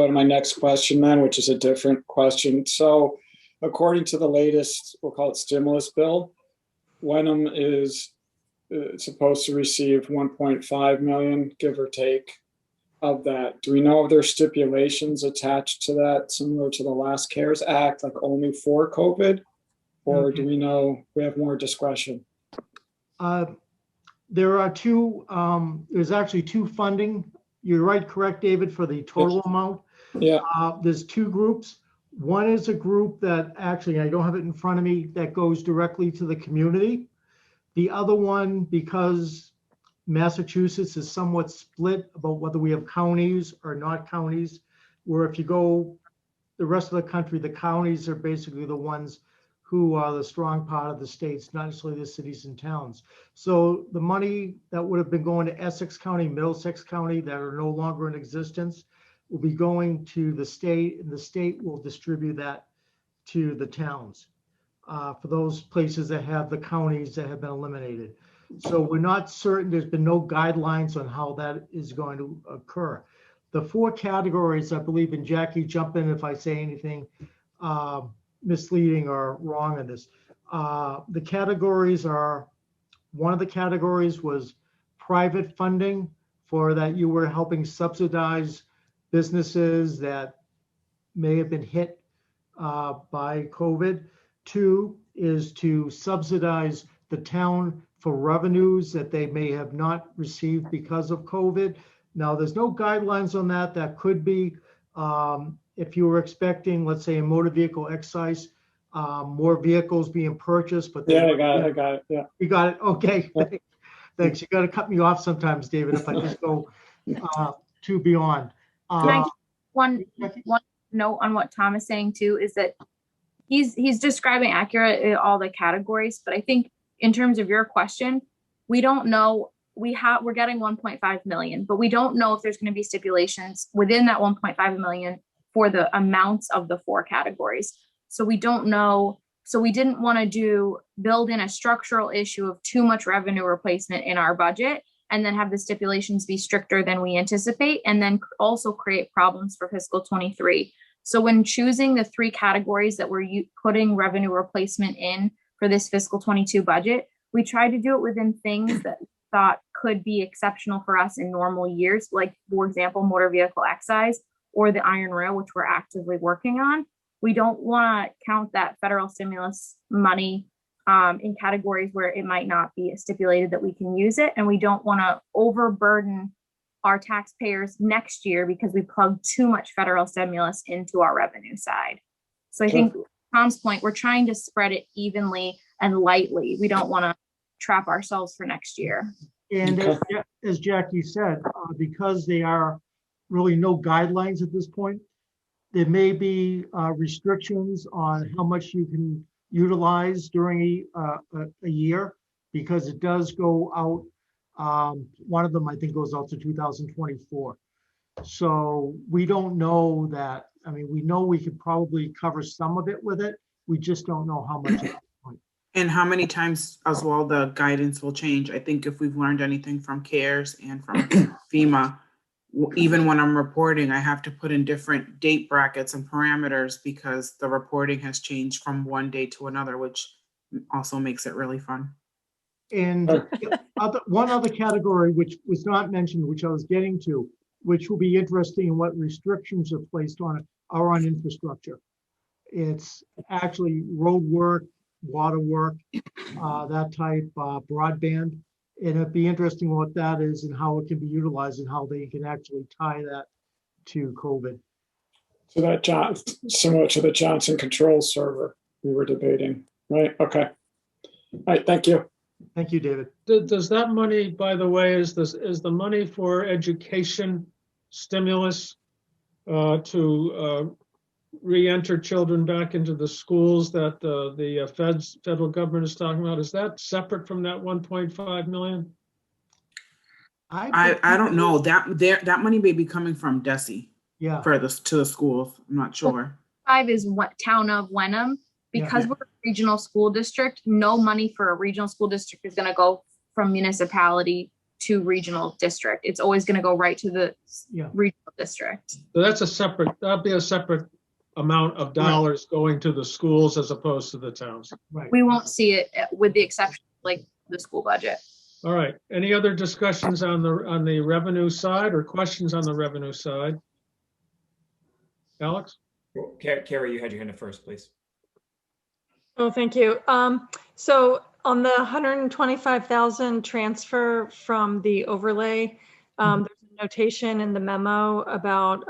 to my next question then, which is a different question. So according to the latest, we'll call it stimulus bill, Wenham is supposed to receive 1.5 million, give or take, of that. Do we know if there's stipulations attached to that, similar to the last CARES Act, like only for COVID? Or do we know we have more discretion? There are there's actually two funding. You're right, correct, David, for the total amount. Yeah. There's two groups. One is a group that actually, I don't have it in front of me, that goes directly to the community. The other one, because Massachusetts is somewhat split about whether we have counties or not counties, where if you go the rest of the country, the counties are basically the ones who are the strong part of the states, not necessarily the cities and towns. So the money that would have been going to Essex County, Middlesex County that are no longer in existence will be going to the state, and the state will distribute that to the towns for those places that have the counties that have been eliminated. So we're not certain, there's been no guidelines on how that is going to occur. The 4 categories, I believe, and Jackie, jump in if I say anything misleading or wrong in this. The categories are, one of the categories was private funding for that you were helping subsidize businesses that may have been hit by COVID. 2 is to subsidize the town for revenues that they may have not received because of COVID. Now, there's no guidelines on that. That could be if you were expecting, let's say, a motor vehicle excise, more vehicles being purchased, but Yeah, I got it. Yeah. you got it. Okay, thanks. You got to cut me off sometimes, David, if I just go too beyond. Can I give one note on what Tom is saying too, is that he's describing accurately all the categories, but I think in terms of your question, we don't know. We're getting 1.5 million, but we don't know if there's going to be stipulations within that 1.5 million for the amounts of the 4 categories. So we don't know. So we didn't want to build in a structural issue of too much revenue replacement in our budget and then have the stipulations be stricter than we anticipate, and then also create problems for fiscal 23. So when choosing the 3 categories that we're putting revenue replacement in for this fiscal 22 budget, we tried to do it within things that we thought could be exceptional for us in normal years, like, for example, motor vehicle excise or the iron rail, which we're actively working on. We don't want to count that federal stimulus money in categories where it might not be stipulated that we can use it. And we don't want to overburden our taxpayers next year because we plugged too much federal stimulus into our revenue side. So I think Tom's point, we're trying to spread it evenly and lightly. We don't want to trap ourselves for next year. And as Jackie said, because they are really no guidelines at this point, there may be restrictions on how much you can utilize during a year, because it does go out. One of them, I think, goes out to 2024. So we don't know that. I mean, we know we could probably cover some of it with it. We just don't know how much. And how many times as well the guidance will change. I think if we've learned anything from CARES and from FEMA, even when I'm reporting, I have to put in different date brackets and parameters because the reporting has changed from one day to another, which also makes it really fun. And one other category, which was not mentioned, which I was getting to, which will be interesting and what restrictions are placed on it, are on infrastructure. It's actually road work, water work, that type, broadband. And it'd be interesting what that is and how it can be utilized and how they can actually tie that to COVID. So that similar to the Johnson control server we were debating, right? Okay. All right, thank you. Thank you, David. Does that money, by the way, is the money for education stimulus to re-enter children back into the schools that the federal government is talking about? Is that separate from that 1.5 million? I don't know. That money may be coming from DESI. Yeah. To the schools. I'm not sure. 5 is what town of Wenham. Because we're a regional school district, no money for a regional school district is going to go from municipality to regional district. It's always going to go right to the regional district. So that'd be a separate amount of dollars going to the schools as opposed to the towns. Right. We won't see it with the exception like the school budget. All right. Any other discussions on the revenue side or questions on the revenue side? Alex? Well, Carrie, you had your hand up first, please. Oh, thank you. So on the 125,000 transfer from the overlay, there's a notation in the memo about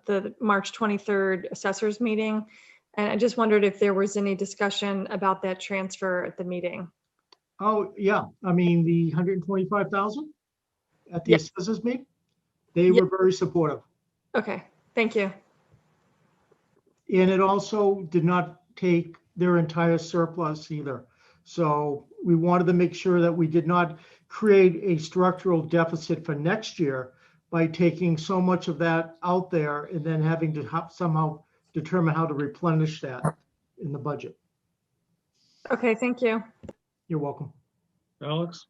the March 23rd assessors meeting. And I just wondered if there was any discussion about that transfer at the meeting. Oh, yeah. I mean, the 125,000 at the assessors meeting, they were very supportive. Okay, thank you. And it also did not take their entire surplus either. So we wanted to make sure that we did not create a structural deficit for next year by taking so much of that out there and then having to somehow determine how to replenish that in the budget. Okay, thank you. You're welcome. Alex?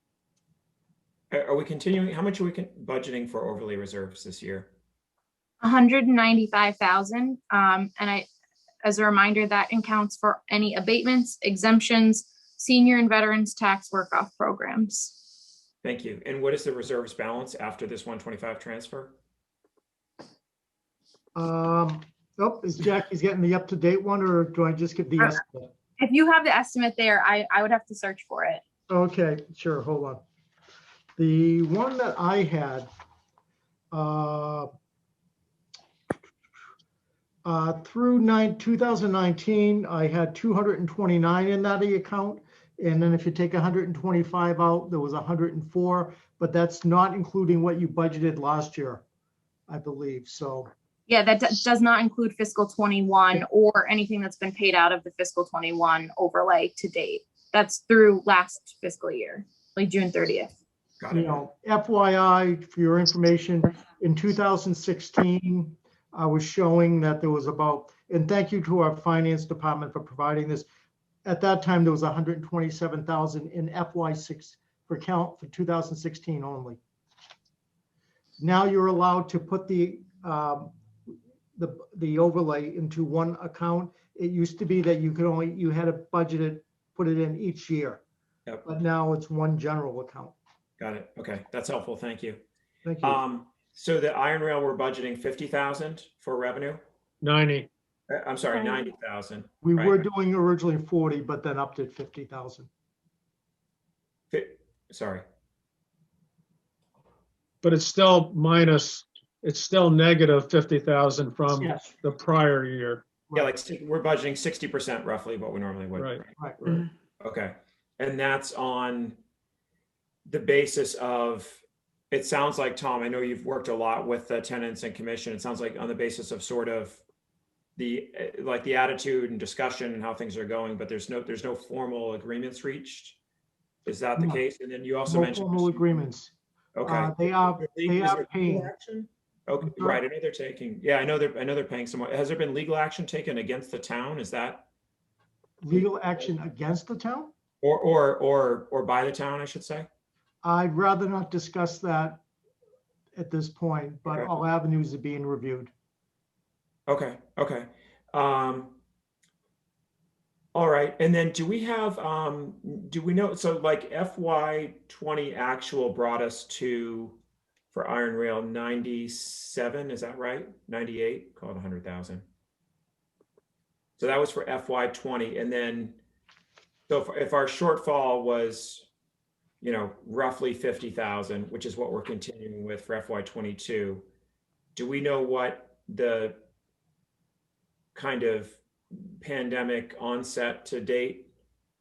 Are we continuing? How much are we budgeting for overlay reserves this year? 195,000. As a reminder, that accounts for any abatements, exemptions, senior and veterans tax work-off programs. Thank you. And what is the reserves balance after this 125 transfer? Oh, is Jackie's getting the up-to-date one, or do I just give the estimate? If you have the estimate there, I would have to search for it. Okay, sure, hold on. The one that I had, through 2019, I had 229 in that account. And then if you take 125 out, there was 104, but that's not including what you budgeted last year, I believe, so. Yeah, that does not include fiscal 21 or anything that's been paid out of the fiscal 21 overlay to date. That's through last fiscal year, like June 30th. Got You it. know, FYI, for your information, in 2016, I was showing that there was about, and thank you to our finance department for providing this. At that time, there was 127,000 in FY6 for 2016 only. Now you're allowed to put the overlay into one account. It used to be that you had to budget it, put it in each year. Yep. But now it's one general account. Got it. Okay, that's helpful. Thank you. Thank you. So the iron rail, we're budgeting 50,000 for revenue. 90. I'm sorry, 90,000. We right. were doing originally 40, but then upped it 50,000. Sorry. But it's still negative 50,000 from Yes. the prior year. Yeah, like we're budgeting 60% roughly what we normally would. Right. Right. Okay. And that's on the basis of, it sounds like, Tom, I know you've worked a lot with the tenants and commission. It sounds like on the basis of sort of the attitude and discussion and how things are going, but there's no formal agreements reached. Is that the No. case? And then you also No mentioned formal agreements. Okay. They are Is there legal paying. action? Okay, sorry? right. I know they're taking. Yeah, I know they're paying someone. Has there been legal action taken against the town? Is that Legal action against the town? or by the town, I should say? I'd rather not discuss that at this point, but Okay. all avenues are being reviewed. Okay. All right. And then do we know, so like FY20 actual brought us to, for iron rail, 97, is that right? 98, call it 100,000. So that was for FY20. And then, so if our shortfall was, roughly 50,000, which is what we're continuing with for FY22, do we know what the kind of pandemic onset to date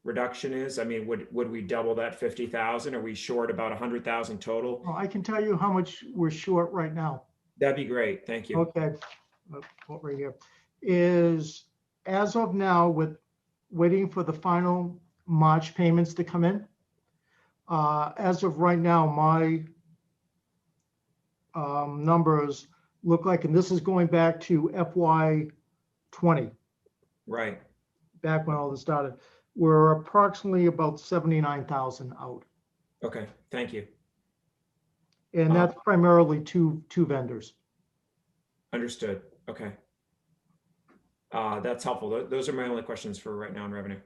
reduction is? I mean, would we double that 50,000? Are we short about 100,000 total? Well, I can tell you how much we're short right now. That'd be great. Thank you. Okay. What right here is, as of now, with waiting for the final March payments to come in. As of right now, my numbers look like, and this is going back to FY20, Right. back when all this started, we're approximately about 79,000 out. Okay. Thank you. And that's primarily two vendors. Understood. Okay. That's helpful. Those are my only questions for right now on revenue.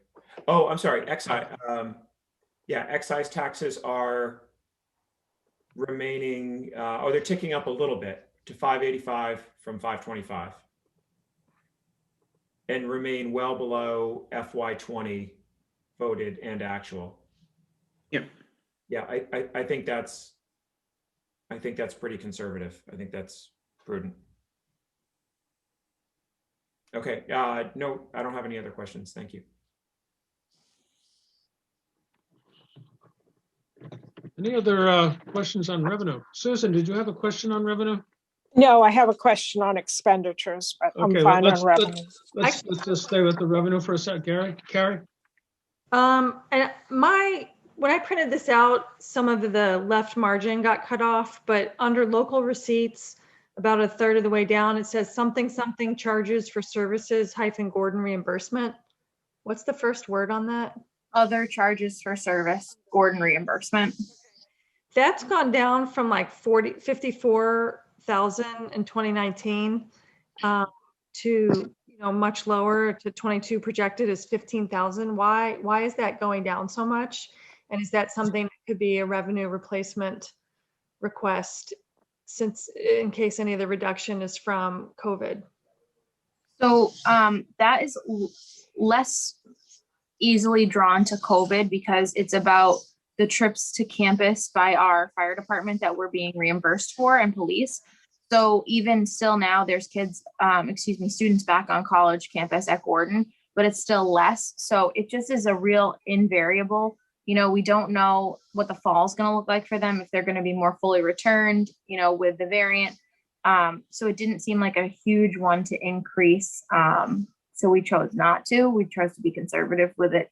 Oh, I'm sorry. Excise. Yeah, excise taxes are remaining, they're ticking up a little bit to 585 from 525 and remain well below FY20 voted and actual. Yep. Yeah, I think that's pretty conservative. I think that's prudent. Okay, no, I don't have any other questions. Thank you. Any other questions on revenue? Susan, did you have a question on revenue? No, I have a question on expenditures, but I'm Okay, fine on let's revenue. let's just stay with the revenue for a second. Carrie? And when I printed this out, some of the left margin got cut off, but under local receipts, about a third of the way down, it says something charges for services Gordon reimbursement. What's the first word on that? Other charges for service, Gordon reimbursement. That's gone down from like 54,000 in 2019 to much lower, to 22 projected is 15,000. Why is that going down so much? And is that something that could be a revenue replacement request, since in case any of the reduction is from COVID? So that is less easily drawn to COVID because it's about the trips to campus by our fire department that we're being reimbursed for, and police. So even still now there's students back on college campus at Gordon, but it's still less. So it just is a real invariable. We don't know what the fall is going to look like for them, if they're going to be more fully returned, with the variant. So it didn't seem like a huge one to increase. So we chose not to. We chose to be conservative with it.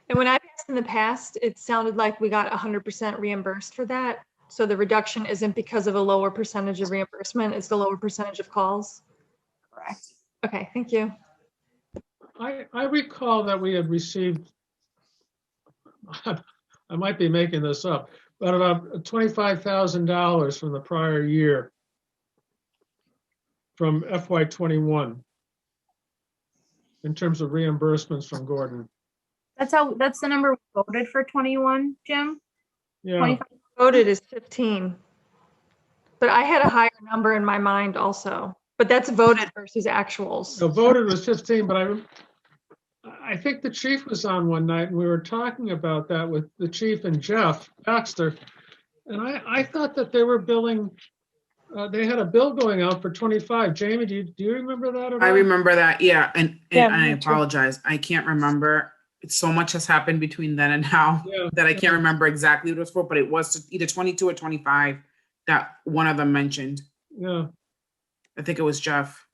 And when I've asked in the past, it sounded like we got 100% reimbursed for that. So the reduction isn't because of a lower percentage of reimbursement, it's the lower percentage of calls? Correct. Okay, thank you. I recall that we had received, I might be making this up, but about $25,000 from the prior year from FY21 in terms of reimbursements from Gordon. That's the number we voted for 21, Jim. Yeah. 25. Voted is 15. But I had a higher number in my mind also. But that's voted versus actuals. So voted was 15, but I think the chief was on one night and we were talking about that with the chief and Jeff Baxter. And I thought that they were billing, they had a bill going out for 25. Jamie, do you remember that at all? I remember that, yeah, and Yeah, I me too. apologize. I can't remember. So much has happened between then and now that I can't remember exactly what it was for, but it was either 22 or 25 that one of them mentioned. Yeah. I think it was Jeff.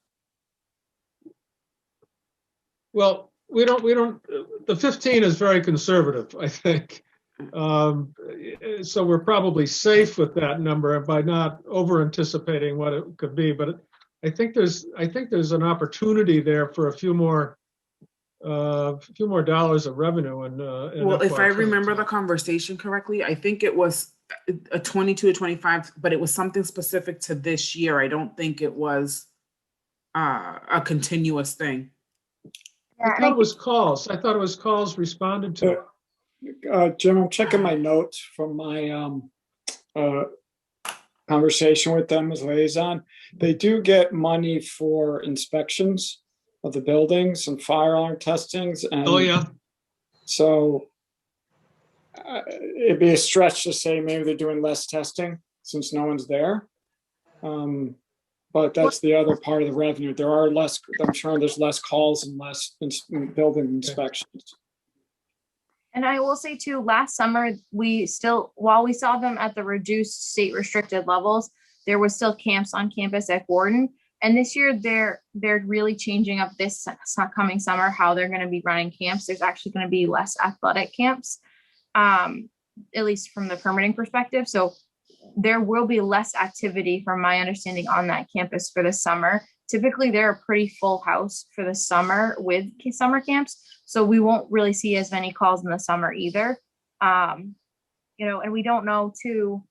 Well, we don't, the 15 is very conservative, I think. So we're probably safe with that number by not over anticipating what it could be, but I think there's an opportunity there for a few more dollars of revenue. Well, if I remember the conversation correctly, I think it was a 22 to 25, but it was something specific to this year. I don't think it was a continuous thing. I thought it was calls. I thought it was calls responded to. Jim, I'm checking my notes from my conversation with them as liaison. They do get money for inspections of the buildings and fire alarm testings. And Oh, yeah. so it'd be a stretch to say maybe they're doing less testing since no one's there. But that's the other part of the revenue. There are less, I'm sure there's less calls and less building inspections. And I will say too, last summer, while we saw them at the reduced state restricted levels, there was still camps on campus at Gordon. And this year they're really changing up this coming summer, how they're going to be running camps. There's actually going to be less athletic camps, at least from the permitting perspective. So there will be less activity from my understanding on that campus for the summer. Typically they're a pretty full house for the summer with summer camps. So we won't really see as many calls in the summer either. And we don't know too,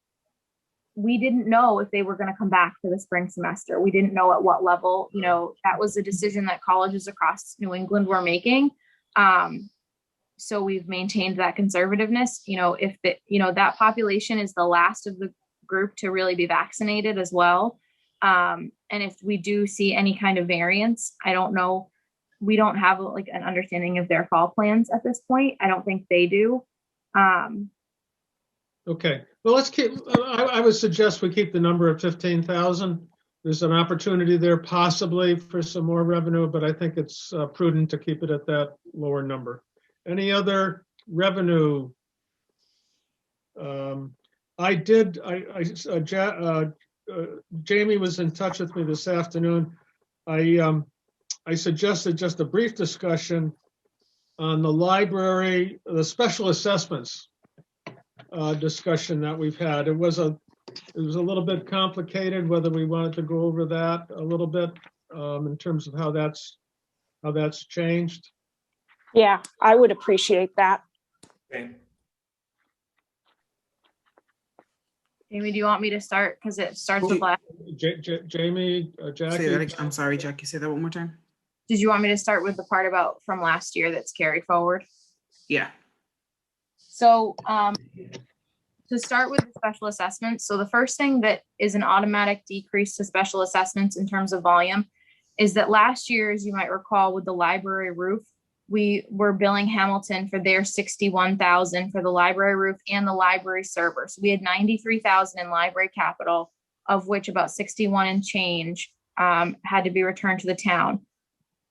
we didn't know if they were going to come back for the spring semester. We didn't know at what level, that was a decision that colleges across New England were making. So we've maintained that conservativeness, if that population is the last of the group to really be vaccinated as well. And if we do see any kind of variance, I don't know, we don't have like an understanding of their fall plans at this point. I don't think they do. Okay, well, let's keep, I would suggest we keep the number at 15,000. There's an opportunity there possibly for some more revenue, but I think it's prudent to keep it at that lower number. Any other revenue? Jamie was in touch with me this afternoon. I suggested just a brief discussion on the library, the special assessments discussion that we've had. It was a little bit complicated whether we wanted to go over that a little bit in terms of how that's changed. Yeah, I would appreciate that. Okay. Jamie, do you want me to start? Because it starts with last. Jamie, Say that Jackie, again. I'm sorry, Jackie, say that one more time. Did you want me to start with the part about from last year that's carried forward? Yeah. So to start with the special assessments, so the first thing that is an automatic decrease to special assessments in terms of volume is that last year, as you might recall, with the library roof, we were billing Hamilton for their $61,000 for the library roof and the library server. So we had $93,000 in library capital, of which about 61 and change had to be returned to the town.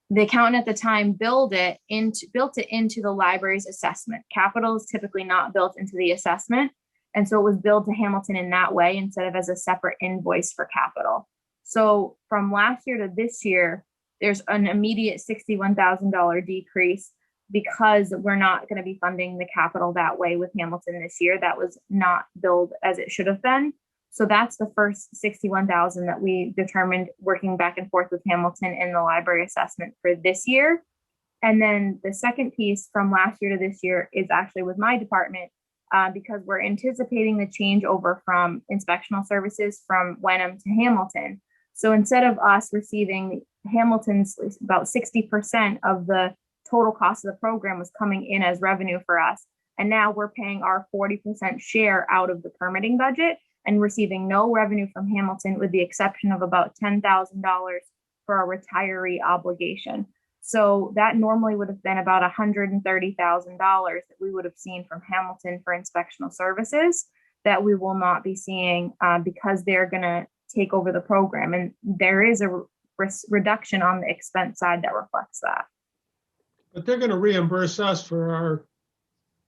The accountant at the time built it into the library's assessment. Capital is typically not built into the assessment. And so it was billed to Hamilton in that way instead of as a separate invoice for capital. So from last year to this year, there's an immediate $61,000 decrease because we're not going to be funding the capital that way with Hamilton this year. That was not billed as it should have been. So that's the first $61,000 that we determined working back and forth with Hamilton in the library assessment for this year. And then the second piece from last year to this year is actually with my department because we're anticipating the change over from inspectional services from Wenham to Hamilton. So instead of us receiving Hamilton's about 60% of the total cost of the program was coming in as revenue for us. And now we're paying our 40% share out of the permitting budget and receiving no revenue from Hamilton with the exception of about $10,000 for our retiree obligation. So that normally would have been about $130,000 that we would have seen from Hamilton for inspectional services that we will not be seeing because they're going to take over the program. And there is a reduction on the expense side that reflects that. but they're going to reimburse us for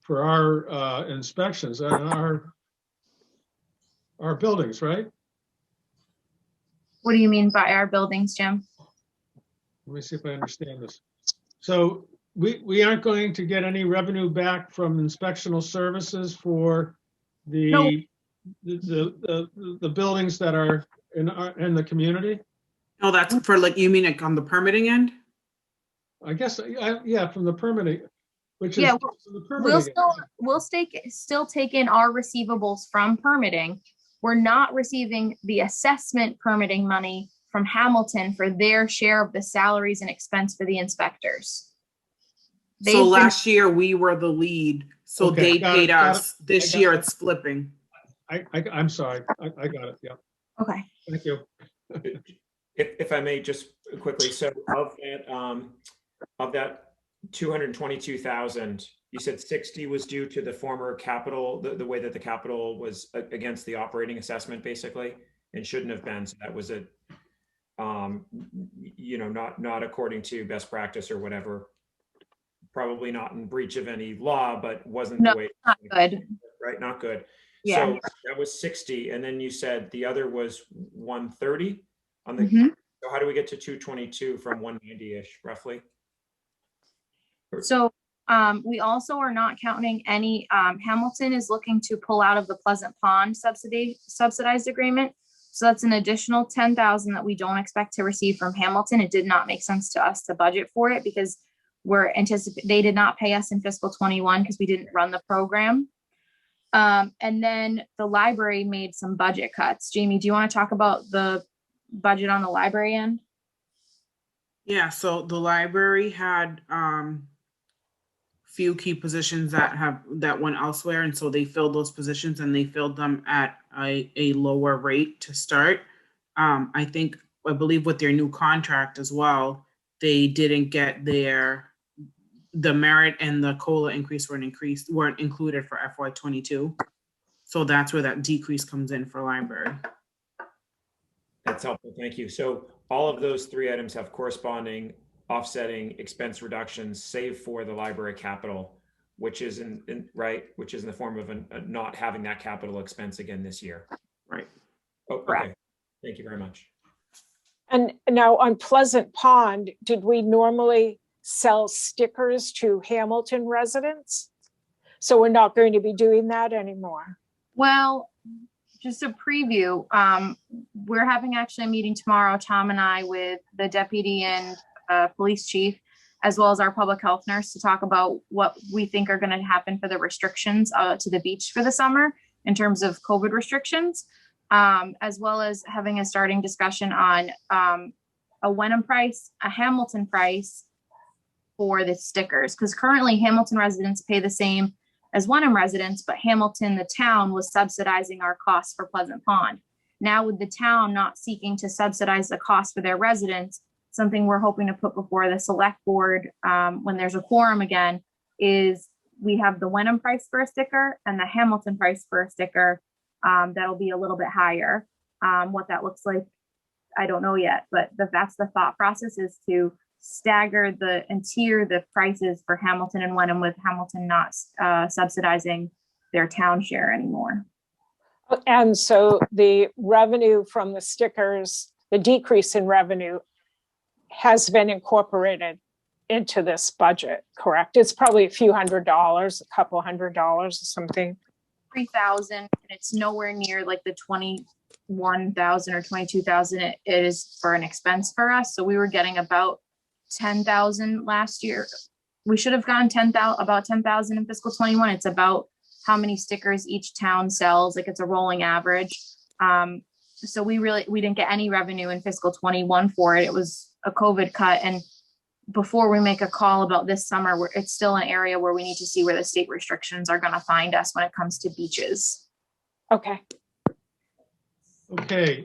our inspections and our buildings, right? What do you mean by our buildings, Jim? Let me see if I understand this. So we aren't going to get any revenue back from inspectional services for the buildings that are in the community? No, that's for like, you mean like on the permitting end? I guess, yeah, from the permitting, which is Yeah, from the permitting. we'll still take in our receivables from permitting. We're not receiving the assessment permitting money from Hamilton for their share of the salaries and expense for the inspectors. So last year we were the lead, so Okay, they got paid it, got us. it. This I got year it. it's flipping. I'm sorry, I got it, yeah, Okay. thank you. If I may just quickly, so of that 222,000, you said 60 was due to the former capital, the way that the capital was against the operating assessment basically, and shouldn't have been. So that was a, not according to best practice or whatever. Probably not in breach of any law, but wasn't the way. Not good. Right, not good. Yeah. So that was 60, and then you said the other was 130 on the. Mhm. So how do we get to 222 from 190-ish roughly? So we also are not counting any, Hamilton is looking to pull out of the Pleasant Pond subsidized agreement. So that's an additional 10,000 that we don't expect to receive from Hamilton. It did not make sense to us to budget for it because they did not pay us in fiscal 21 because we didn't run the program. And then the library made some budget cuts. Jamie, do you want to talk about the budget on the library end? Yeah, so the library had few key positions that went elsewhere, and so they filled those positions and they filled them at a lower rate to start. I believe with their new contract as well, they didn't get the merit and the COLA increase weren't included for FY22. So that's where that decrease comes in for library. That's helpful, thank you. So all of those three items have corresponding offsetting expense reductions, save for the library capital, which is which is in the form of not having that capital expense again this year. Right. Oh, okay. Correct. Thank you very much. And now on Pleasant Pond, did we normally sell stickers to Hamilton residents? So we're not going to be doing that anymore. Well, just a preview. We're having actually a meeting tomorrow, Tom and I, with the deputy and police chief, as well as our public health nurse, to talk about what we think are going to happen for the restrictions to the beach for the summer in terms of COVID restrictions, as well as having a starting discussion on a Wenham price, a Hamilton price for the stickers. Because currently Hamilton residents pay the same as Wenham residents, but Hamilton, the town, was subsidizing our costs for Pleasant Pond. Now with the town not seeking to subsidize the cost for their residents, something we're hoping to put before the select board when there's a quorum again, is we have the Wenham price for a sticker and the Hamilton price for a sticker. That'll be a little bit higher. What that looks like, I don't know yet, but that's the thought process, is to stagger and tier the prices for Hamilton and Wenham, with Hamilton not subsidizing their town share anymore. And so the revenue from the stickers, the decrease in revenue, has been incorporated into this budget, correct? It's probably a few $100s, a couple $100 or something. 3,000, and it's nowhere near like the 21,000 or 22,000 it is for an expense for us. So we were getting about 10,000 last year. We should have gotten about 10,000 in fiscal 21. It's about how many stickers each town sells. Like, it's a rolling average. So we didn't get any revenue in fiscal 21 for it. It was a COVID cut. And before we make a call about this summer, it's still an area where we need to see where the state restrictions are going to find us when it comes to beaches. Okay. Okay,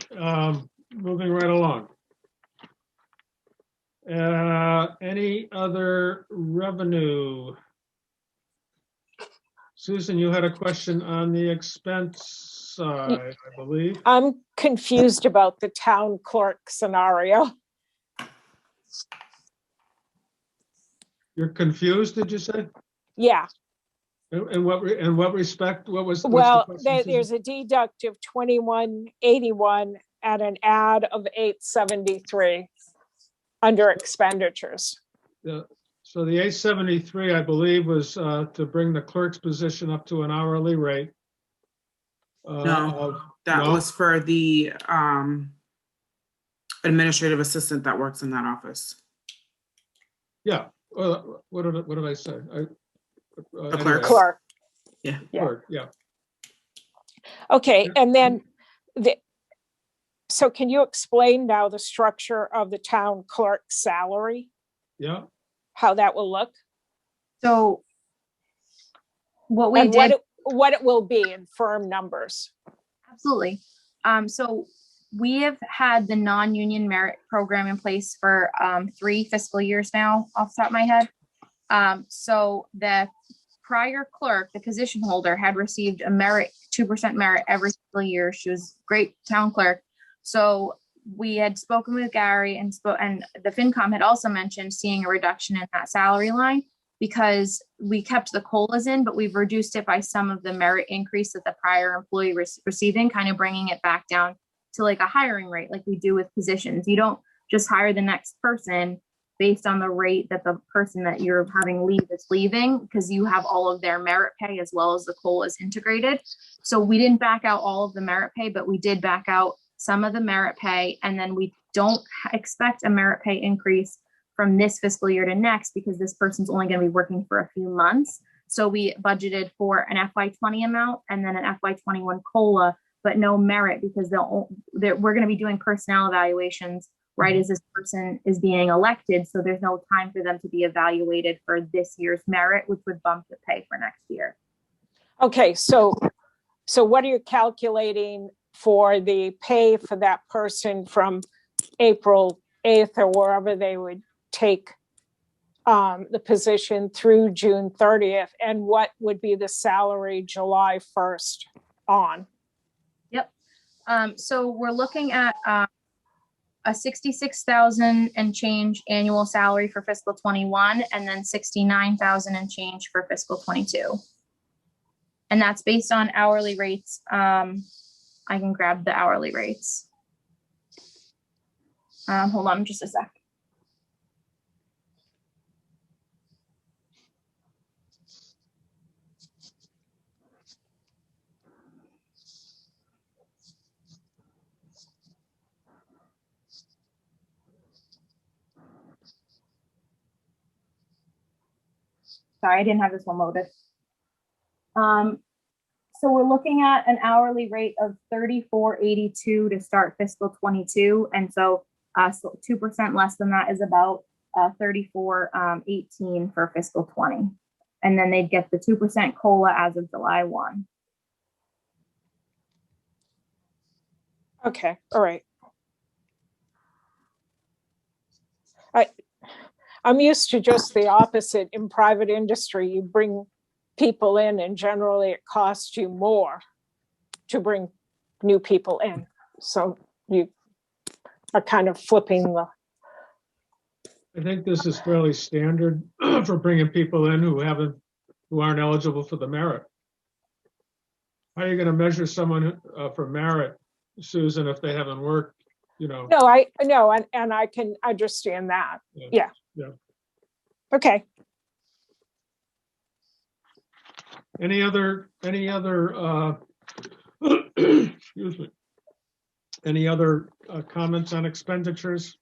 moving right along. Any other revenue? Susan, you had a question on the expense side, I believe. I'm confused about the town clerk scenario. You're confused, did you say? Yeah. In what respect? What's the Well, question, Susan? there's a deduct of 2181 and an add of 873 under expenditures. Yeah. So the 873, I believe, was to bring the clerk's position up to an hourly rate. No, that no? was for the administrative assistant that works in that office. Yeah. What did I say? The clerk. Clerk. Yeah. Clerk, yeah. Okay, and then so can you explain now the structure of the town clerk's salary, Yeah. how that will look? So what we And did, what it will be in firm numbers? absolutely. So we have had the non-union merit program in place for 3 fiscal years now, off the top of my head. So the prior clerk, the position holder, had received a merit, 2% merit every single year. She was great town clerk. So we had spoken with Gary and the FinCom had also mentioned seeing a reduction in that salary line, because we kept the COLAs in, but we've reduced it by some of the merit increase that the prior employee receiving, kind of bringing it back down to like a hiring rate, like we do with positions. You don't just hire the next person based on the rate that the person that you're having leave is leaving, because you have all of their merit pay as well as the COLAs integrated. So we didn't back out all of the merit pay, but we did back out some of the merit pay. And then we don't expect a merit pay increase from this fiscal year to next, because this person's only going to be working for a few months. So we budgeted for an FY20 amount and then an FY21 COLA, but no merit, because we're going to be doing personnel evaluations right as this person is being elected. So there's no time for them to be evaluated for this year's merit, which would bump the pay for next year. Okay, so what are you calculating for the pay for that person from April 8th or wherever they would take the position through June 30th? And what would be the salary July 1st on? Yep. So we're looking at a 66,000 and change annual salary for fiscal 21, and then 69,000 and change for fiscal 22. And that's based on hourly rates. I can grab the hourly rates. Hold on just a sec. Sorry, I didn't have this one loaded. So we're looking at an hourly rate of $34.82 to start fiscal 22, and so 2% less than that is about $34.18 for fiscal 20, and then they'd get the 2% COLA as of July 1. Okay, all right. I'm used to just the opposite in private industry. You bring people in and generally it costs you more to bring new people in. So you are kind of flipping the. I think this is fairly standard for bringing people in who aren't eligible for the merit. How are you going to measure someone for merit, Susan, if they haven't worked, you know? No, I know, and I can understand that. Yeah. Okay. Any other, excuse me, any other comments on expenditures?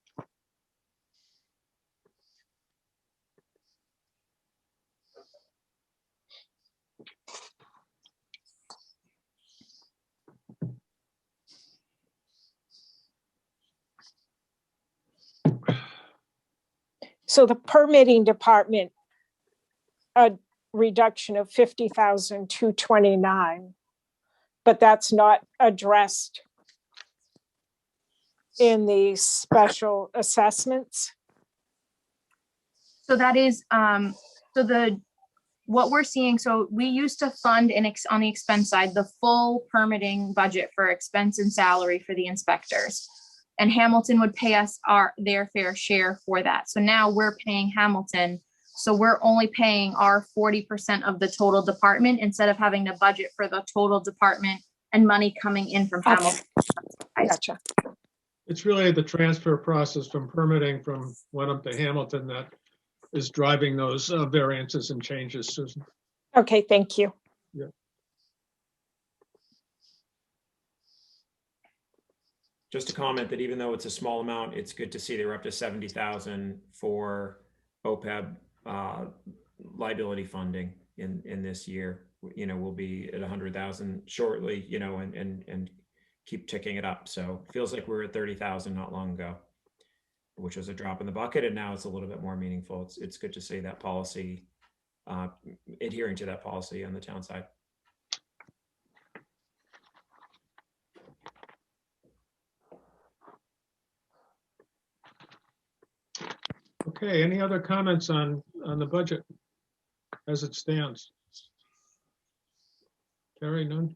So the permitting department, a reduction of 50,229, but that's not addressed in the special assessments. So that is what we're seeing. So we used to fund on the expense side the full permitting budget for expense and salary for the inspectors, and Hamilton would pay us their fair share for that. So now we're paying Hamilton. So we're only paying our 40% of the total department instead of having to budget for the total department and money coming in from Hamilton. Gotcha. It's really the transfer process from permitting from Wenham to Hamilton that is driving those variances and changes, Susan. Okay, thank you. Yeah. Just to comment that even though it's a small amount, it's good to see they're up to 70,000 for OPEB liability funding in this year. You know, we'll be at 100,000 shortly, you know, and keep ticking it up. So it feels like we were at 30,000 not long ago, which was a drop in the bucket, and now it's a little bit more meaningful. It's good to see that policy, adhering to that policy on the town side. Okay, any other comments on the budget as it stands? Carrie, none?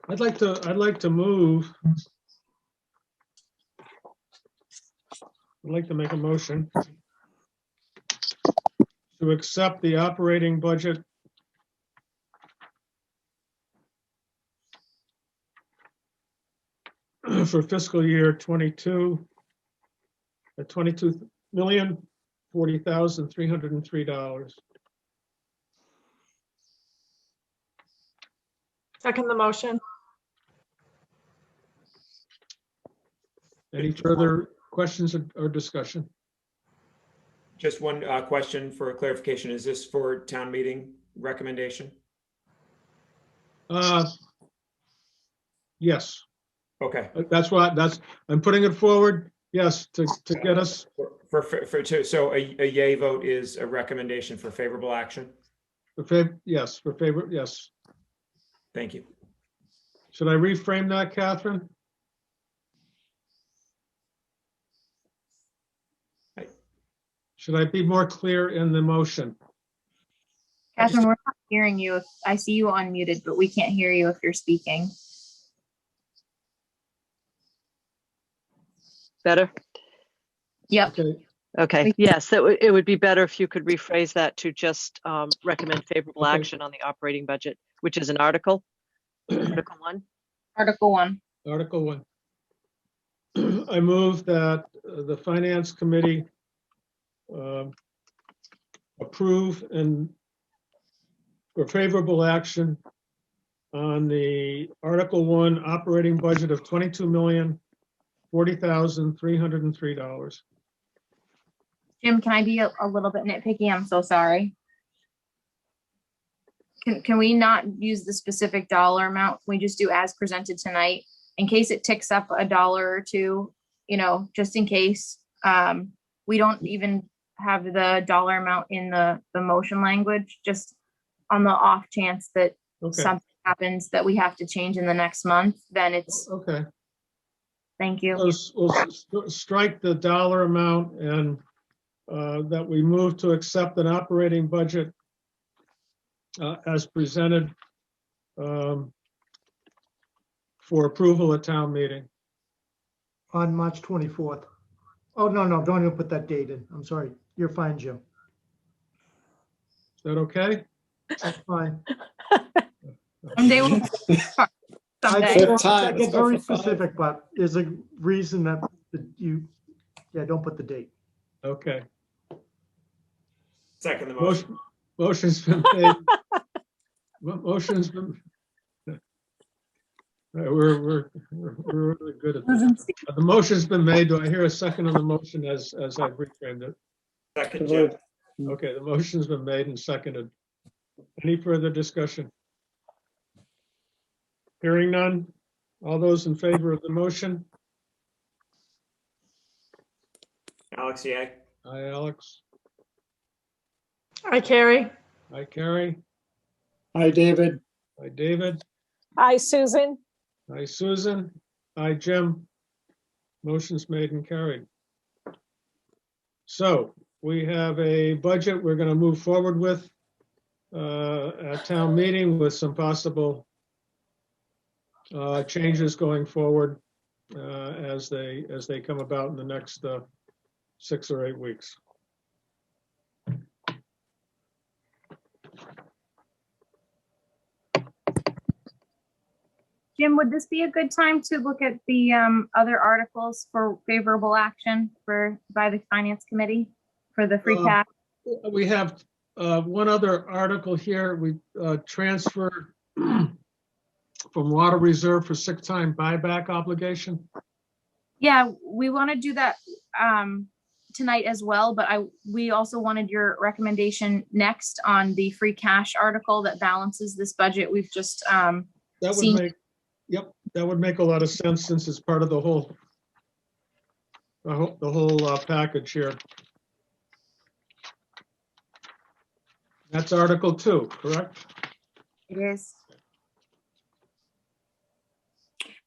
I'd like to make a motion to accept the operating budget for fiscal year 22 at $22,040,303. Second the motion. Any further questions or discussion? Just one question for clarification. Is this for town meeting recommendation? Yes. Okay. I'm putting it forward. Yes, to get us. So a yay vote is a recommendation for favorable action? Yes, for favor, yes. Thank you. Should I reframe that, Catherine? Should I be more clear in the motion? Catherine, we're not hearing you. I see you unmuted, but we can't hear you if you're speaking. Better? Yep. Okay, yes, it would be better if you could rephrase that to just recommend favorable action on the operating budget, which is an article, Article 1. Article 1. Article 1. I move that the Finance Committee approve and for favorable action on the Article 1 operating budget of $22,040,303. Jim, can I be a little bit nitpicky? I'm so sorry. Can we not use the specific dollar amount? Can we just do as presented tonight in case it ticks up $1 or $2, you know, just in case. We don't even have the dollar amount in the motion language, just on the off chance that something happens that we have to change in the next month, then it's. Okay. Thank you. We'll strike the dollar amount and that we move to accept an operating budget as presented for approval at town meeting. On March 24th. Oh, no, don't even put that date in. I'm sorry. You're fine, Jim. Is that okay? That's fine. Someday we'll. Someday. That gets very specific, but there's a reason that don't put the date. Okay. Second the motion. Motion's been made. Motion's been. We're really good at this. The motion's been made. Do I hear a second on the motion as I reframed it? Second, Jim. Okay, the motion's been made and seconded. Any further discussion? Hearing none. All those in favor of the motion? Alex, yeah. Aye, Alex. Hi, Carrie. Aye, Carrie. Hi, David. Aye, David. Hi, Susan. Aye, Susan. Aye, Jim. Motion's made and carried. So we have a budget we're going to move forward with at town meeting with some possible changes going forward as they come about in the next 6 or 8 weeks. Jim, would this be a good time to look at the other articles for favorable action by the Finance Committee for the free cash? We have one other article here. We transfer from water reserve for sick time buyback obligation. Yeah, we want to do that tonight as well, but we also wanted your recommendation next on the free cash article that balances this budget. We've just That would seen. make, yep, that would make a lot of sense since it's part of the whole package here. That's Article 2, correct? It is.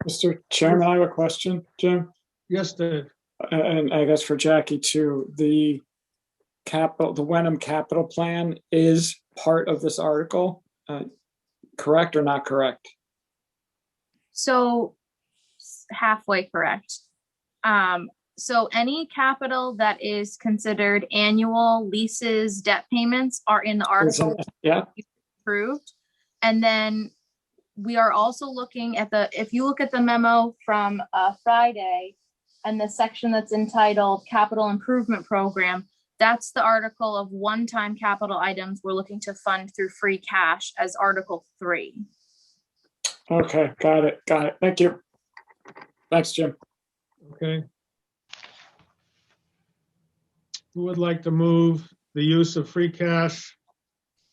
Mr. Chairman, I have a question, Jim, Yes, Dave. and I guess for Jackie too. The Wenham capital plan is part of this article, correct or not correct? So halfway correct. So any capital that is considered annual leases, debt payments are in the article. Yeah. Approved. And then we are also looking at if you look at the memo from Friday and the section that's entitled Capital Improvement Program, that's the article of one-time capital items we're looking to fund through free cash as Article 3. Okay, got it. Thank you. Thanks, Jim. Okay. Who would like to move the use of free cash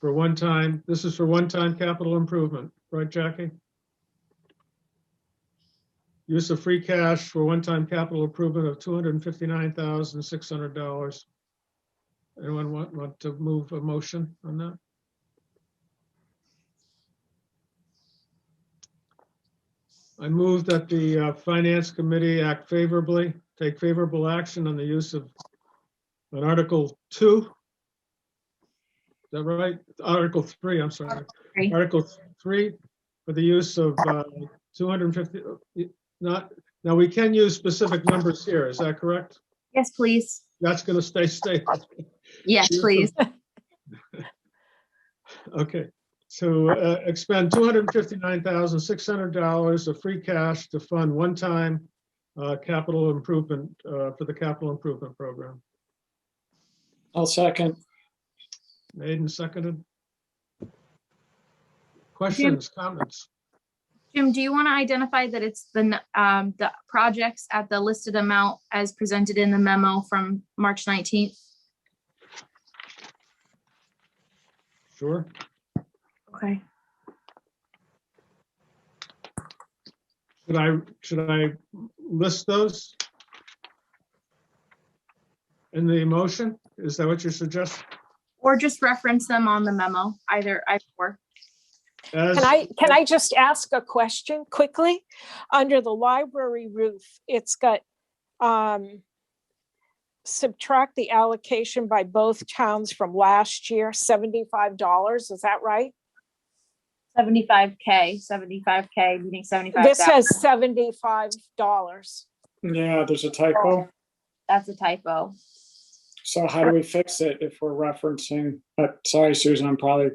for one-time? This is for one-time capital improvement, right, Jackie? Use of free cash for one-time capital improvement of $259,600. Anyone want to move a motion on that? I move that the Finance Committee take favorable action on the use of an Article 2. Is that right? Article 3, I'm sorry. Article 3 for the use of 250, now we can use specific numbers here, is that correct? Yes, please. That's going to stay stable. Yes, please. Okay, to expend $259,600 of free cash to fund one-time capital improvement for the capital improvement program. I'll second. Made and seconded. Questions, comments? Jim, do you want to identify that it's the projects at the listed amount as presented in the memo from March 19th? Sure. Okay. Should I list those in the motion? Is that what you suggest? Or just reference them on the memo, either or. Can I just ask a question quickly? Under the library roof, it's got subtract the allocation by both towns from last year, $75. Is that right? 75K, meaning 75. This has $75. Yeah, there's a typo. That's a typo. So how do we fix it if we're referencing, sorry, Susan, I'm probably.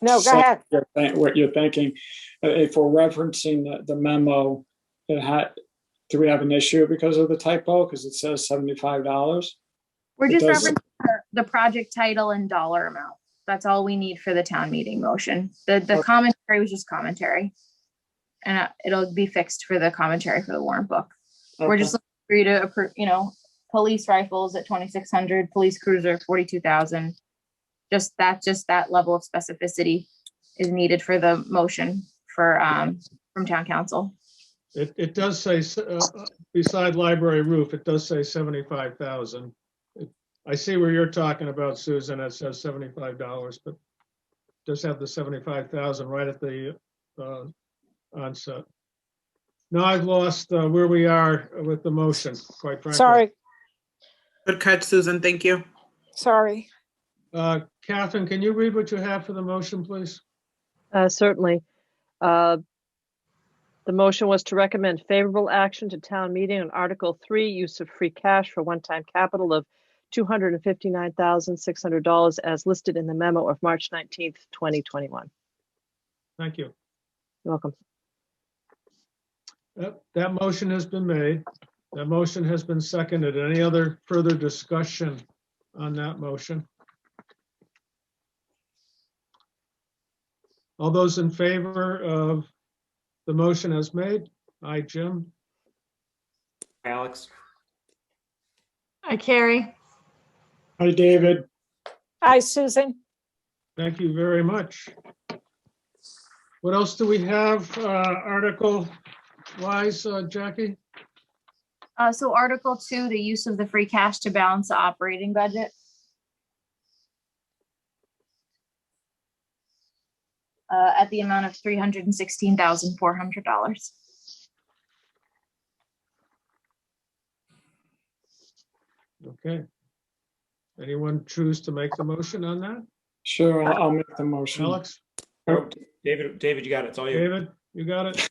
No, go ahead. What you're thinking. If we're referencing the memo, do we have an issue because of the typo? Because it says $75? We're just referencing the project title and dollar amount. That's all we need for the town meeting motion. The commentary was just commentary. And it'll be fixed for the commentary for the warrant book. Okay. We're just looking for you to approve, police rifles at 2,600, police cruiser 42,000. Just that level of specificity is needed for the motion from town council. It does say, beside library roof, it does say 75,000. I see where you're talking about, Susan. It says $75, but does have the 75,000 right at the onset. Now I've lost where we are with the motion, quite frankly. Sorry. Good catch, Susan. Thank you. Sorry. Catherine, can you read what you have for the motion, please? Certainly. The motion was to recommend favorable action to town meeting on Article 3, use of free cash for one-time capital of $259,600 as listed in the memo of March 19th, 2021. Thank you. You're welcome. That motion has been made. That motion has been seconded. Any other further discussion on that motion? All those in favor of the motion as made? Aye, Jim. Alex. Hi, Carrie. Hi, David. Hi, Susan. Thank you very much. What else do we have article-wise, Jackie? So Article 2, the use of the free cash to balance the operating budget. At the amount of $316,400. Okay. Anyone choose to make the motion on that? Sure, I'll make the motion. Alex? Oh, David, you got it. It's all you. David, you got it?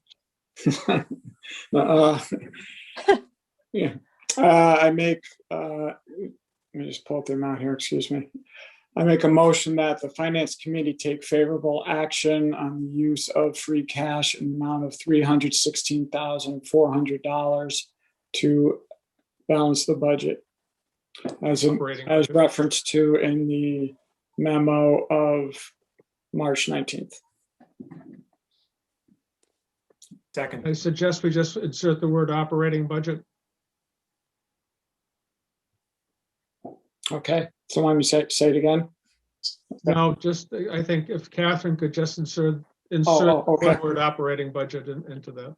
Yeah. I make, let me just pull up the amount here, excuse me. I make a motion that the Finance Committee take favorable action on the use of free cash in the amount of $316,400 to balance the budget as referenced to in the memo of March 19th. Second. I suggest we just insert the word operating budget. Okay, so let me say it again. No, just, I think if Catherine could just insert okay. the word operating budget into that.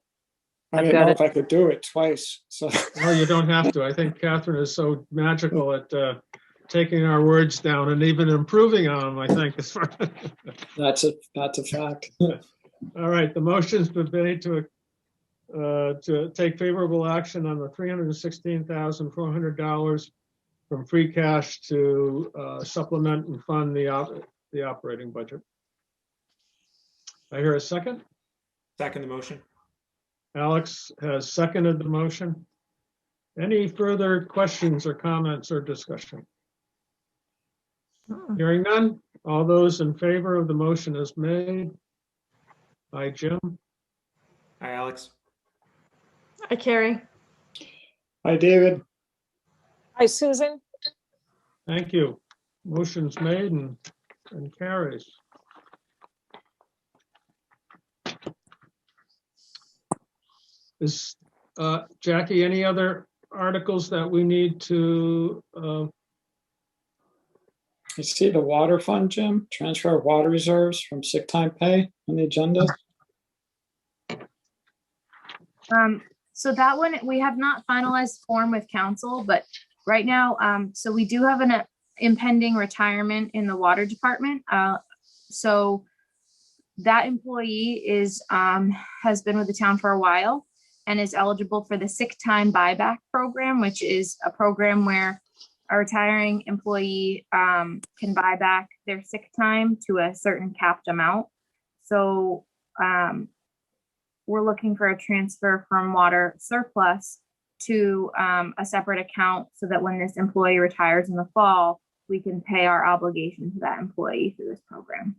I didn't know if I could do it twice. So No, you don't have to. I think Catherine is so magical at taking our words down and even improving on them, I think. That's a fact. All right, the motion's been made to take favorable action on the $316,400 from free cash to supplement and fund the operating budget. I hear a second. Second the motion. Alex has seconded the motion. Any further questions or comments or discussion? Hearing none, All those in favor of the motion as made? Aye, Jim. Hi, Alex. Hi, Carrie. Hi, David. Hi, Susan. Thank you. Motion's made and carries. Is, Jackie, any other articles that we need to, I see the water fund, Jim, transfer of water reserves from sick time pay on the agenda. So that one, we have not finalized form with council, but right now, so we do have an impending retirement in the water department. So that employee is, has been with the town for a while and is eligible for the sick time buyback program, which is a program where a retiring employee can buy back their sick time to a certain capped amount. So we're looking for a transfer from water surplus to a separate account so that when this employee retires in the fall, we can pay our obligation to that employee through this program.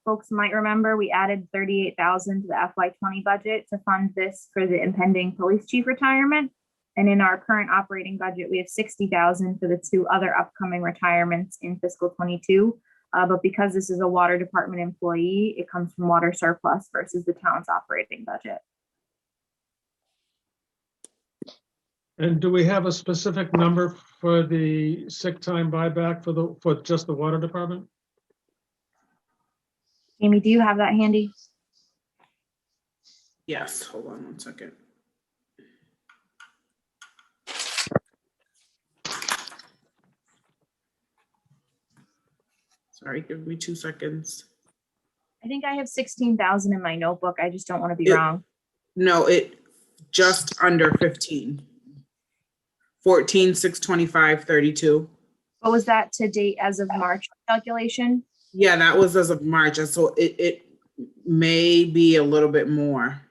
Folks might remember we added $38,000 to the FY20 budget to fund this for the impending police chief retirement. And in our current operating budget, we have $60,000 for the 2 other upcoming retirements in fiscal 22. But because this is a water department employee, it comes from water surplus versus the town's operating budget. and do we have a specific number for the sick time buyback for just the water department? Amy, do you have that handy? Yes, hold on one second. Sorry, give me 2 seconds. I think I have 16,000 in my notebook. I just don't want to be wrong. No, it just under 15. 14,625.32. What was that to date as of March calculation? Yeah, that was as of March, and so it may be a little bit more.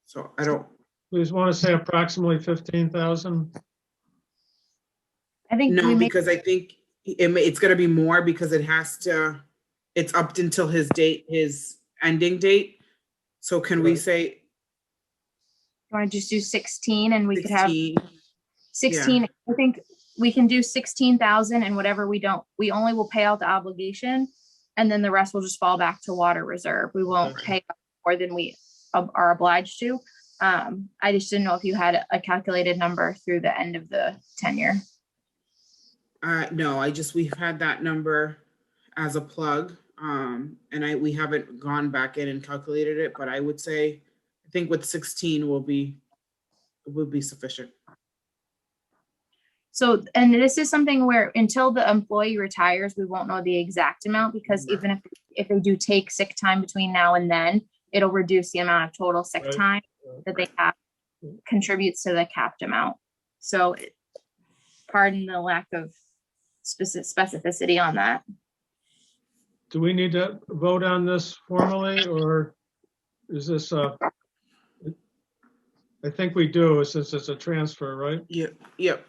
So I don't. Please want to say approximately 15,000? I think No, we may, because I think it's going to be more because it has to. It's up until his ending date. So can we say want to just do 16 and we 16? could have 16. Yeah. I think we can do 16,000 and whatever we only will pay out the obligation and then the rest will just fall back to water reserve. We won't pay more than we are obliged to. I just didn't know if you had a calculated number through the end of the tenure. No, we've had that number as a plug. And we haven't gone back in and calculated it, but I would say, I think with 16 will be sufficient. So, and this is something where until the employee retires, we won't know the exact amount because even if they do take sick time between now and then, it'll reduce the amount of total sick time that they have, contributes to the capped amount. So pardon the lack of specificity on that. Do we need to vote on this formally, or is this I think we do, since it's a transfer, right? Yep.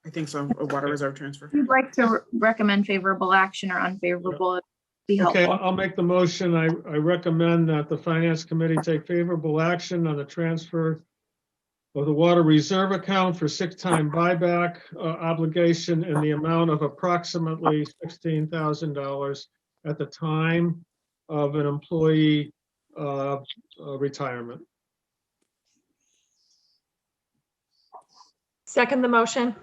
I think so, a water reserve transfer. If you'd like to recommend favorable action or unfavorable, it'd be helpful. Okay, I'll make the motion. I recommend that the Finance Committee take favorable action on the transfer of the water reserve account for sick time buyback obligation in the amount of approximately $16,000 at the time of an employee retirement. Second the motion.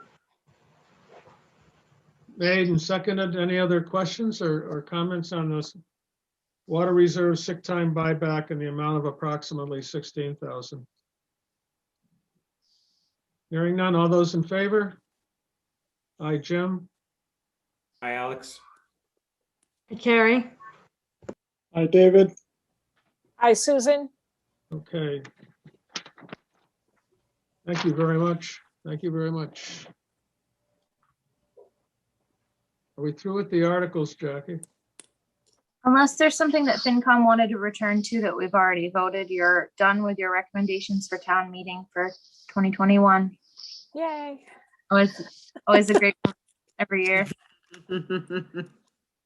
Made and seconded. Any other questions or comments on this water reserve sick time buyback in the amount of approximately $16,000? Hearing none. All those in favor? Aye, Jim. Hi, Alex. Hi, Carrie. Hi, David. Hi, Susan. Okay. Thank you very much. Thank you very much. Are we through with the articles, Jackie? Unless there's something that FinCom wanted to return to that we've already voted, you're done with your recommendations for town meeting for 2021. Yay. Always a great one every year.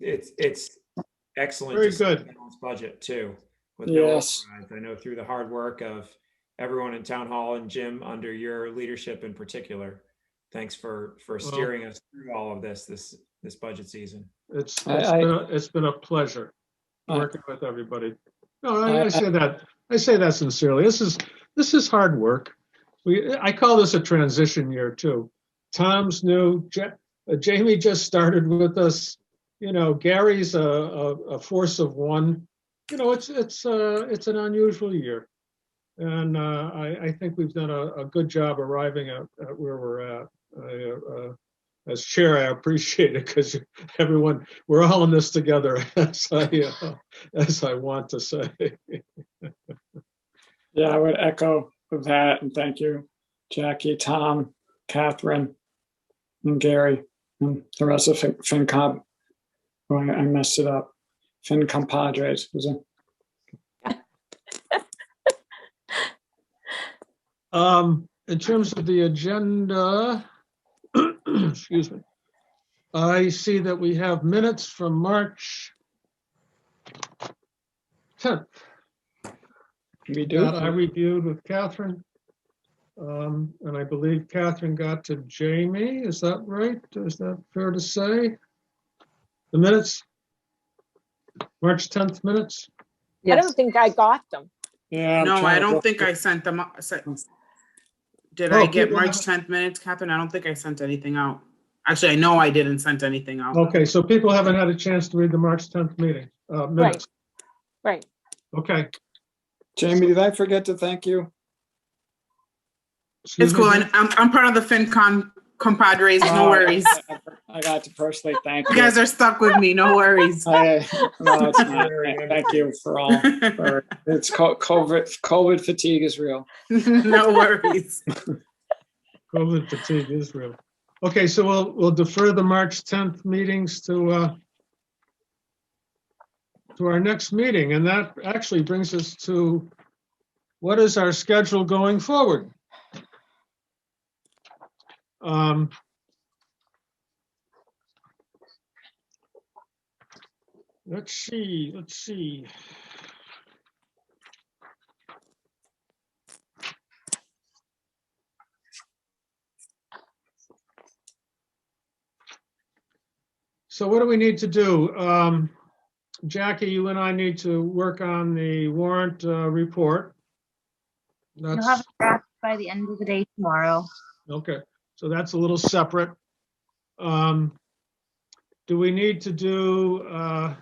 It's excellent. Very to see good. a balanced budget too. With no Yes. overrides. I know through the hard work of everyone in town hall and Jim under your leadership in particular. Thanks for steering us through all of this budget season. It's been a pleasure working with everybody. No, I say that sincerely. This is hard work. I call this a transition year too. Tom's new. Jamie just started with us. You know, Gary's a force of one. You know, it's an unusual year, and I think we've done a good job arriving at where we're at. As chair, I appreciate it because everyone, we're all in this together, as I want to say. Yeah, I would echo that, and thank you, Jackie, Tom, Catherine, and Gary, and the rest of FinCom. Oh, I messed it up. FinCom Padres. Was it? In terms of the agenda, excuse me, I see that we have minutes from March 10th. We do. That I reviewed with Catherine. And I believe Catherine got to Jamie. Is that right? Is that fair to say? The minutes? March 10th minutes? I Yes. don't think I got them. Yeah. I'm No, trying I to don't look think at- I sent them. Did Oh, I get people March haven't- 10th minutes, Catherine? I don't think I sent anything out. Actually, I know I didn't send anything out. Okay, so people haven't had a chance to read the March 10th meeting, minutes. Right. Okay. Jamie, did I forget to thank you? Excuse It's me, cool. Jim? And I'm part of the FinCon compadres. No worries. I got to personally thank You you. guys are stuck with me. No worries. No, it's not. Thank you for all. It's COVID fatigue is real. No worries. COVID fatigue is real. Okay, so we'll defer the March 10th meetings to our next meeting, and that actually brings us to what is our schedule going forward? Let's see. So what do we need to do? Jackie, you and I need to work on the warrant report. You'll That's have it back by the end of the day tomorrow. okay. So that's a little separate. Do we need to do,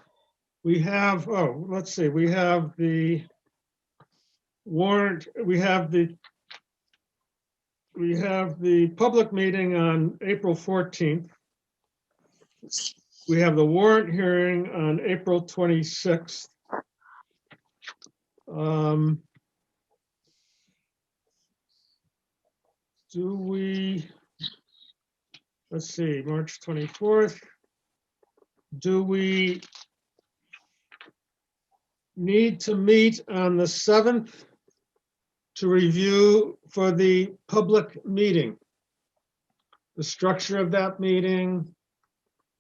we have, let's see, we have the warrant, we have the public meeting on April 14th. We have the warrant hearing on April 26th. Do we, let's see, March 24th. Do we need to meet on the 7th to review for the public meeting? The structure of that meeting,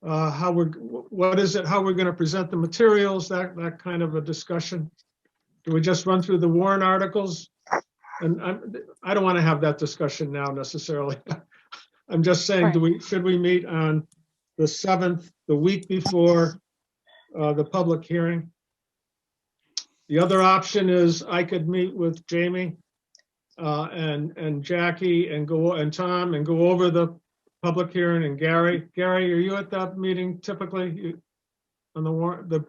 how we're going to present the materials, that kind of a discussion. Do we just run through the warrant articles? And I don't want to have that discussion now necessarily. I'm just saying, should we meet on the 7th, the week before the public hearing? The other option is I could meet with Jamie and Jackie and Tom and go over the public hearing, and Gary. Gary, are you at that meeting typically? On the warrant, the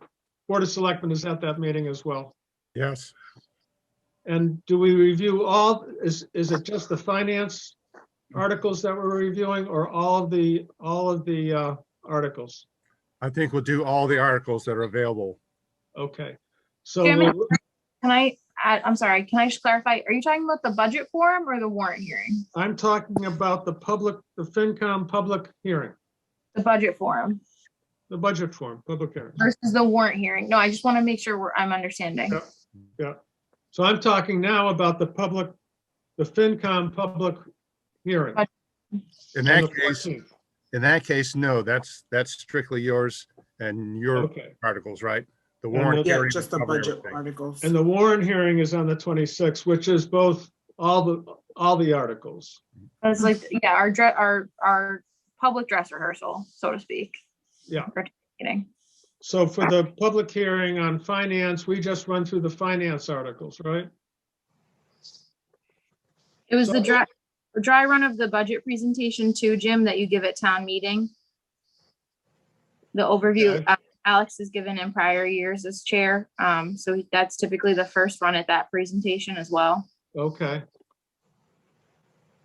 Board of Selectmen is at that meeting as well. Yes. And do we review all, is it just the finance articles that we're reviewing, or all of the articles? I think we'll do all the articles that are available. Okay, so Jim, can I add, I'm sorry, can I just clarify? Are you talking about the budget forum or the warrant hearing? I'm talking about the FinCom public hearing, The budget forum the budget form, public hearing. versus the warrant hearing. No, I just want to make sure I'm understanding. Yeah. Yeah, so I'm talking now about the FinCom public hearing. In on that the case, 14th. no, that's strictly yours and your Okay. articles, right? The And warrant. the- Yeah, hearing just the will cover budget everything. articles. And the warrant hearing is on the 26th, which is both all the articles. It's like, yeah, our public dress rehearsal, so to speak. Yeah. For meeting. So for the public hearing on finance, we just run through the finance articles, right? It was So- the dry run of the budget presentation too, Jim, that you give at town meeting. The overview Okay. Alex has given in prior years as chair. So that's typically the first run at that presentation as well. Okay.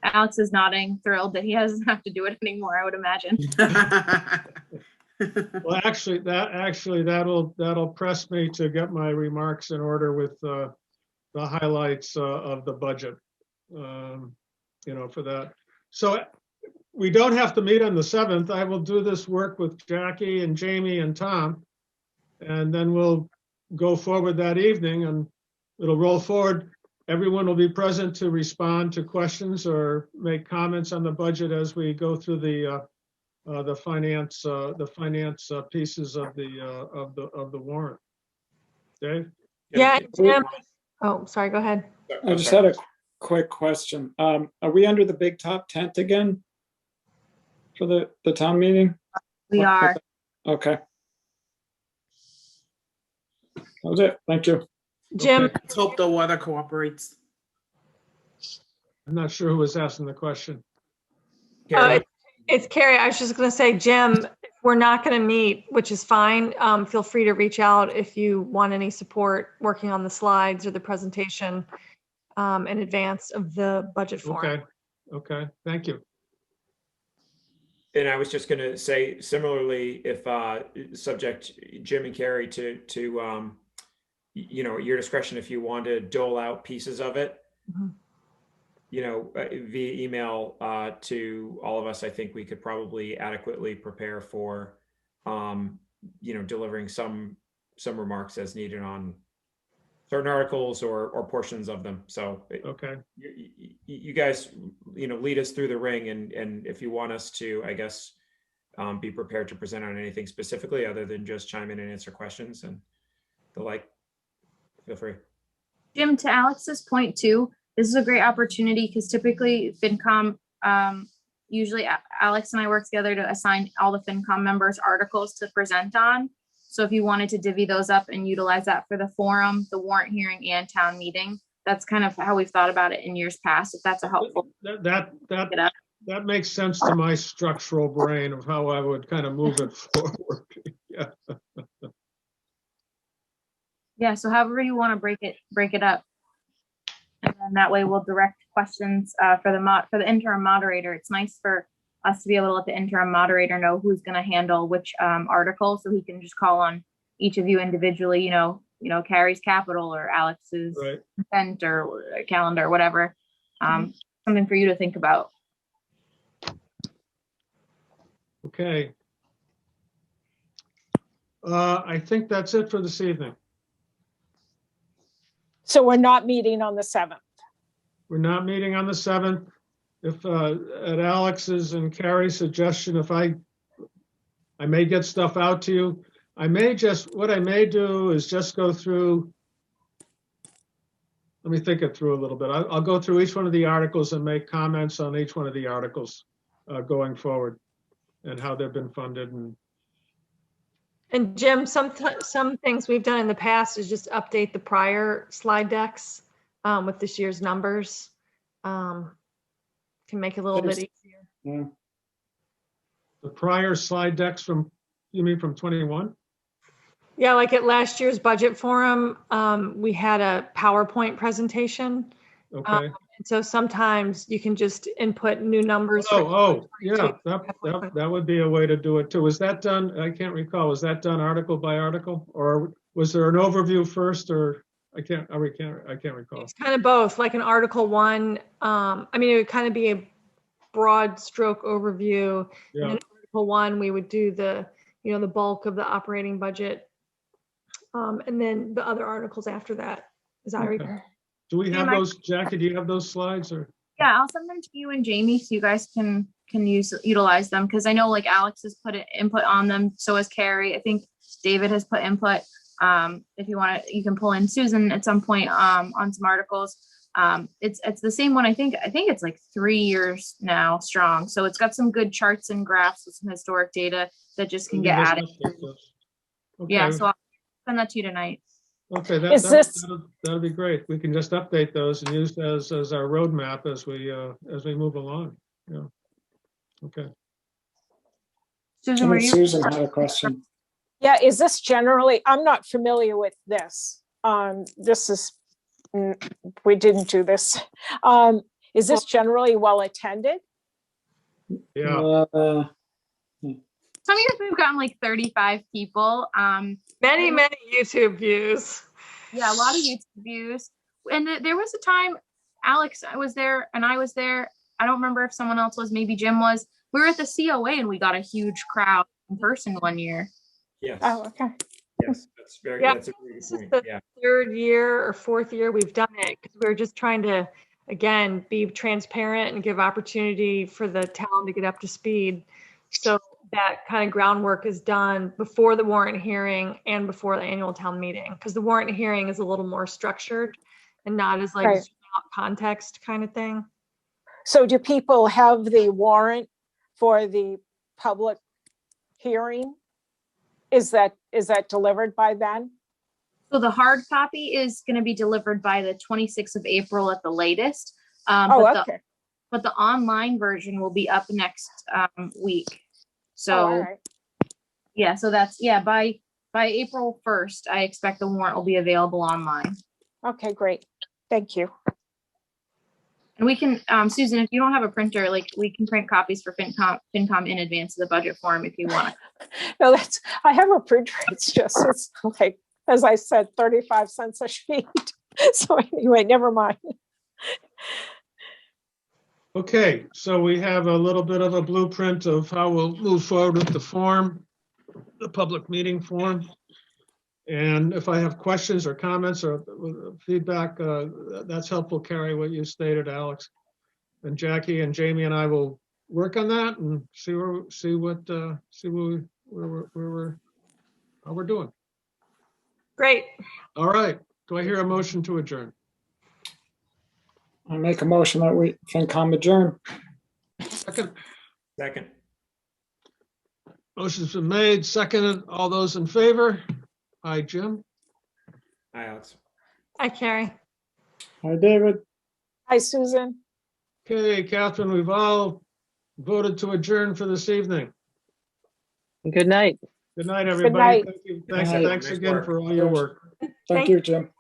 Alex is nodding, thrilled that he doesn't have to do it anymore, I would imagine. Well, actually, that'll press me to get my remarks in order with the highlights of the budget, for that. So we don't have to meet on the 7th. I will do this work with Jackie and Jamie and Tom, and then we'll go forward that evening, and it'll roll forward. Everyone will be present to respond to questions or make comments on the budget as we go through the finance pieces of the warrant. Dave? Yeah, Jim. Oh, sorry, go ahead. I just had a quick question. Are we under the big top tent again for the town meeting? We are. Okay. That was it. Thank you. Jim, Okay. Let's hope the weather cooperates. I'm not sure who was asking the question. Carrie? it's Carrie. I was just going to say, Jim, if we're not going to meet, which is fine. Feel free to reach out if you want any support working on the slides or the presentation in advance of the budget forum. Okay, thank you. And I was just going to say similarly, if subject Jim and Carrie to your discretion, if you want to dole out pieces of it, Mhm. Via email to all of us, I think we could probably adequately prepare for, delivering some remarks as needed on certain articles or portions of them. So Okay, you guys, lead us through the ring, and if you want us to, I guess, be prepared to present on anything specifically other than just chime in and answer questions and the like, feel free. Jim, to Alex's point too, this is a great opportunity because typically FinCom, usually Alex and I work together to assign all the FinCom members articles to present on. So if you wanted to divvy those up and utilize that for the forum, the warrant hearing and town meeting, that's kind of how we've thought about it in years past, if that's a helpful. that makes sense to my structural brain of how I would kind of move it forward. Yeah. Yeah, so however you want to break it up. And then that way we'll direct questions for the interim moderator. It's nice for us to be able to let the interim moderator know who's going to handle which article, so he can just call on each of you individually, Carrie's capital or Alex's Right. consent or calendar, or whatever. Something for you to think about. Okay. I think that's it for this evening. So we're not meeting on the 7th. We're not meeting on the 7th. If at Alex's and Carrie's suggestion, if I may get stuff out to you, what I may do is just go through, let me think it through a little bit. I'll go through each one of the articles and make comments on each one of the articles going forward and how they've been funded. And Jim, some things we've done in the past is just update the prior slide decks with this year's numbers. Can make it a little bit easier. Yeah. The prior slide decks you mean from 21? Yeah, like at last year's budget forum, we had a PowerPoint presentation. Okay. And so sometimes you can just input new numbers. Yeah, that would be a way to do it too. Was that done? I can't recall. Was that done article by article, or was there an overview first, or I can't recall. It's kind of both, like an Article 1. It would kind of be a broad stroke overview. Yeah. And in Article 1, we would do the bulk of the operating budget. And then the other articles after that, as I recall. Do we have those, Jackie? Do you have those slides or? Yeah, I'll send them to you and Jamie so you guys can can utilize them, because I know like Alex has put input on them, so has Carrie. I think David has put input. If you want to, you can pull in Susan at some point on some articles. It's the same one. I think it's like 3 years now strong. So it's got some good charts and graphs with some historic data that just can get added. Yeah, Okay, so I'll send that to you tonight. okay, Is this- that'll be great. We can just update those and use as our roadmap as we move along. Yeah. Okay. Susan, I were think you? Susan had a question. Yeah, is this generally, I'm not familiar with this. This is, we didn't do this. Is this generally well attended? Yeah. Some years we've gotten like 35 people. Many YouTube views. Yeah, a lot of YouTube views. And there was a time, Alex, I was there and I was there. I don't remember if someone else was, maybe Jim was. We were at the COA and we got a huge crowd in person one year. Yes, Oh, okay. yes, that's very, Yeah, that's a very This good is point. the Yeah. third year or fourth year we've done it, because we're just trying to, again, be transparent and give opportunity for the town to get up to speed. So that kind of groundwork is done before the warrant hearing and before the annual town meeting, because the warrant hearing is a little more structured and not as like Right. zoom out context kind of thing. So do people have the warrant for the public hearing? Is that delivered by then? So the hard copy is going to be delivered by the 26th of April at the latest. Oh, But okay. the online version will be up next week. Oh, all So right. yeah, so that's, yeah, by April 1st, I expect the warrant will be available online. Okay, great. Thank you. And we can, Susan, if you don't have a printer, like we can print copies for FinCom in advance of the budget form if you want. No, I have a printer. It's like, as I said, 35 cents a sheet. So anyway, never mind. Okay, so we have a little bit of a blueprint of how we'll move forward with the form, the public meeting form. And if I have questions or comments or feedback, that's helpful, Carrie, what you stated, Alex. And Jackie and Jamie and I will work on that and how we're doing. Great. All right, do I hear a motion to adjourn? I make a motion that we FinCom adjourn. Second, Second. motion's been made, seconded. All those in favor? Aye, Jim. Hi, Alex. Hi, Carrie. Hi, David. Hi, Susan. Okay, Catherine, we've all voted to adjourn for this evening. Good night. Good night, everybody. night. Thank you. Good night. Thanks Nice again work. for all your work. Thank you, Jim.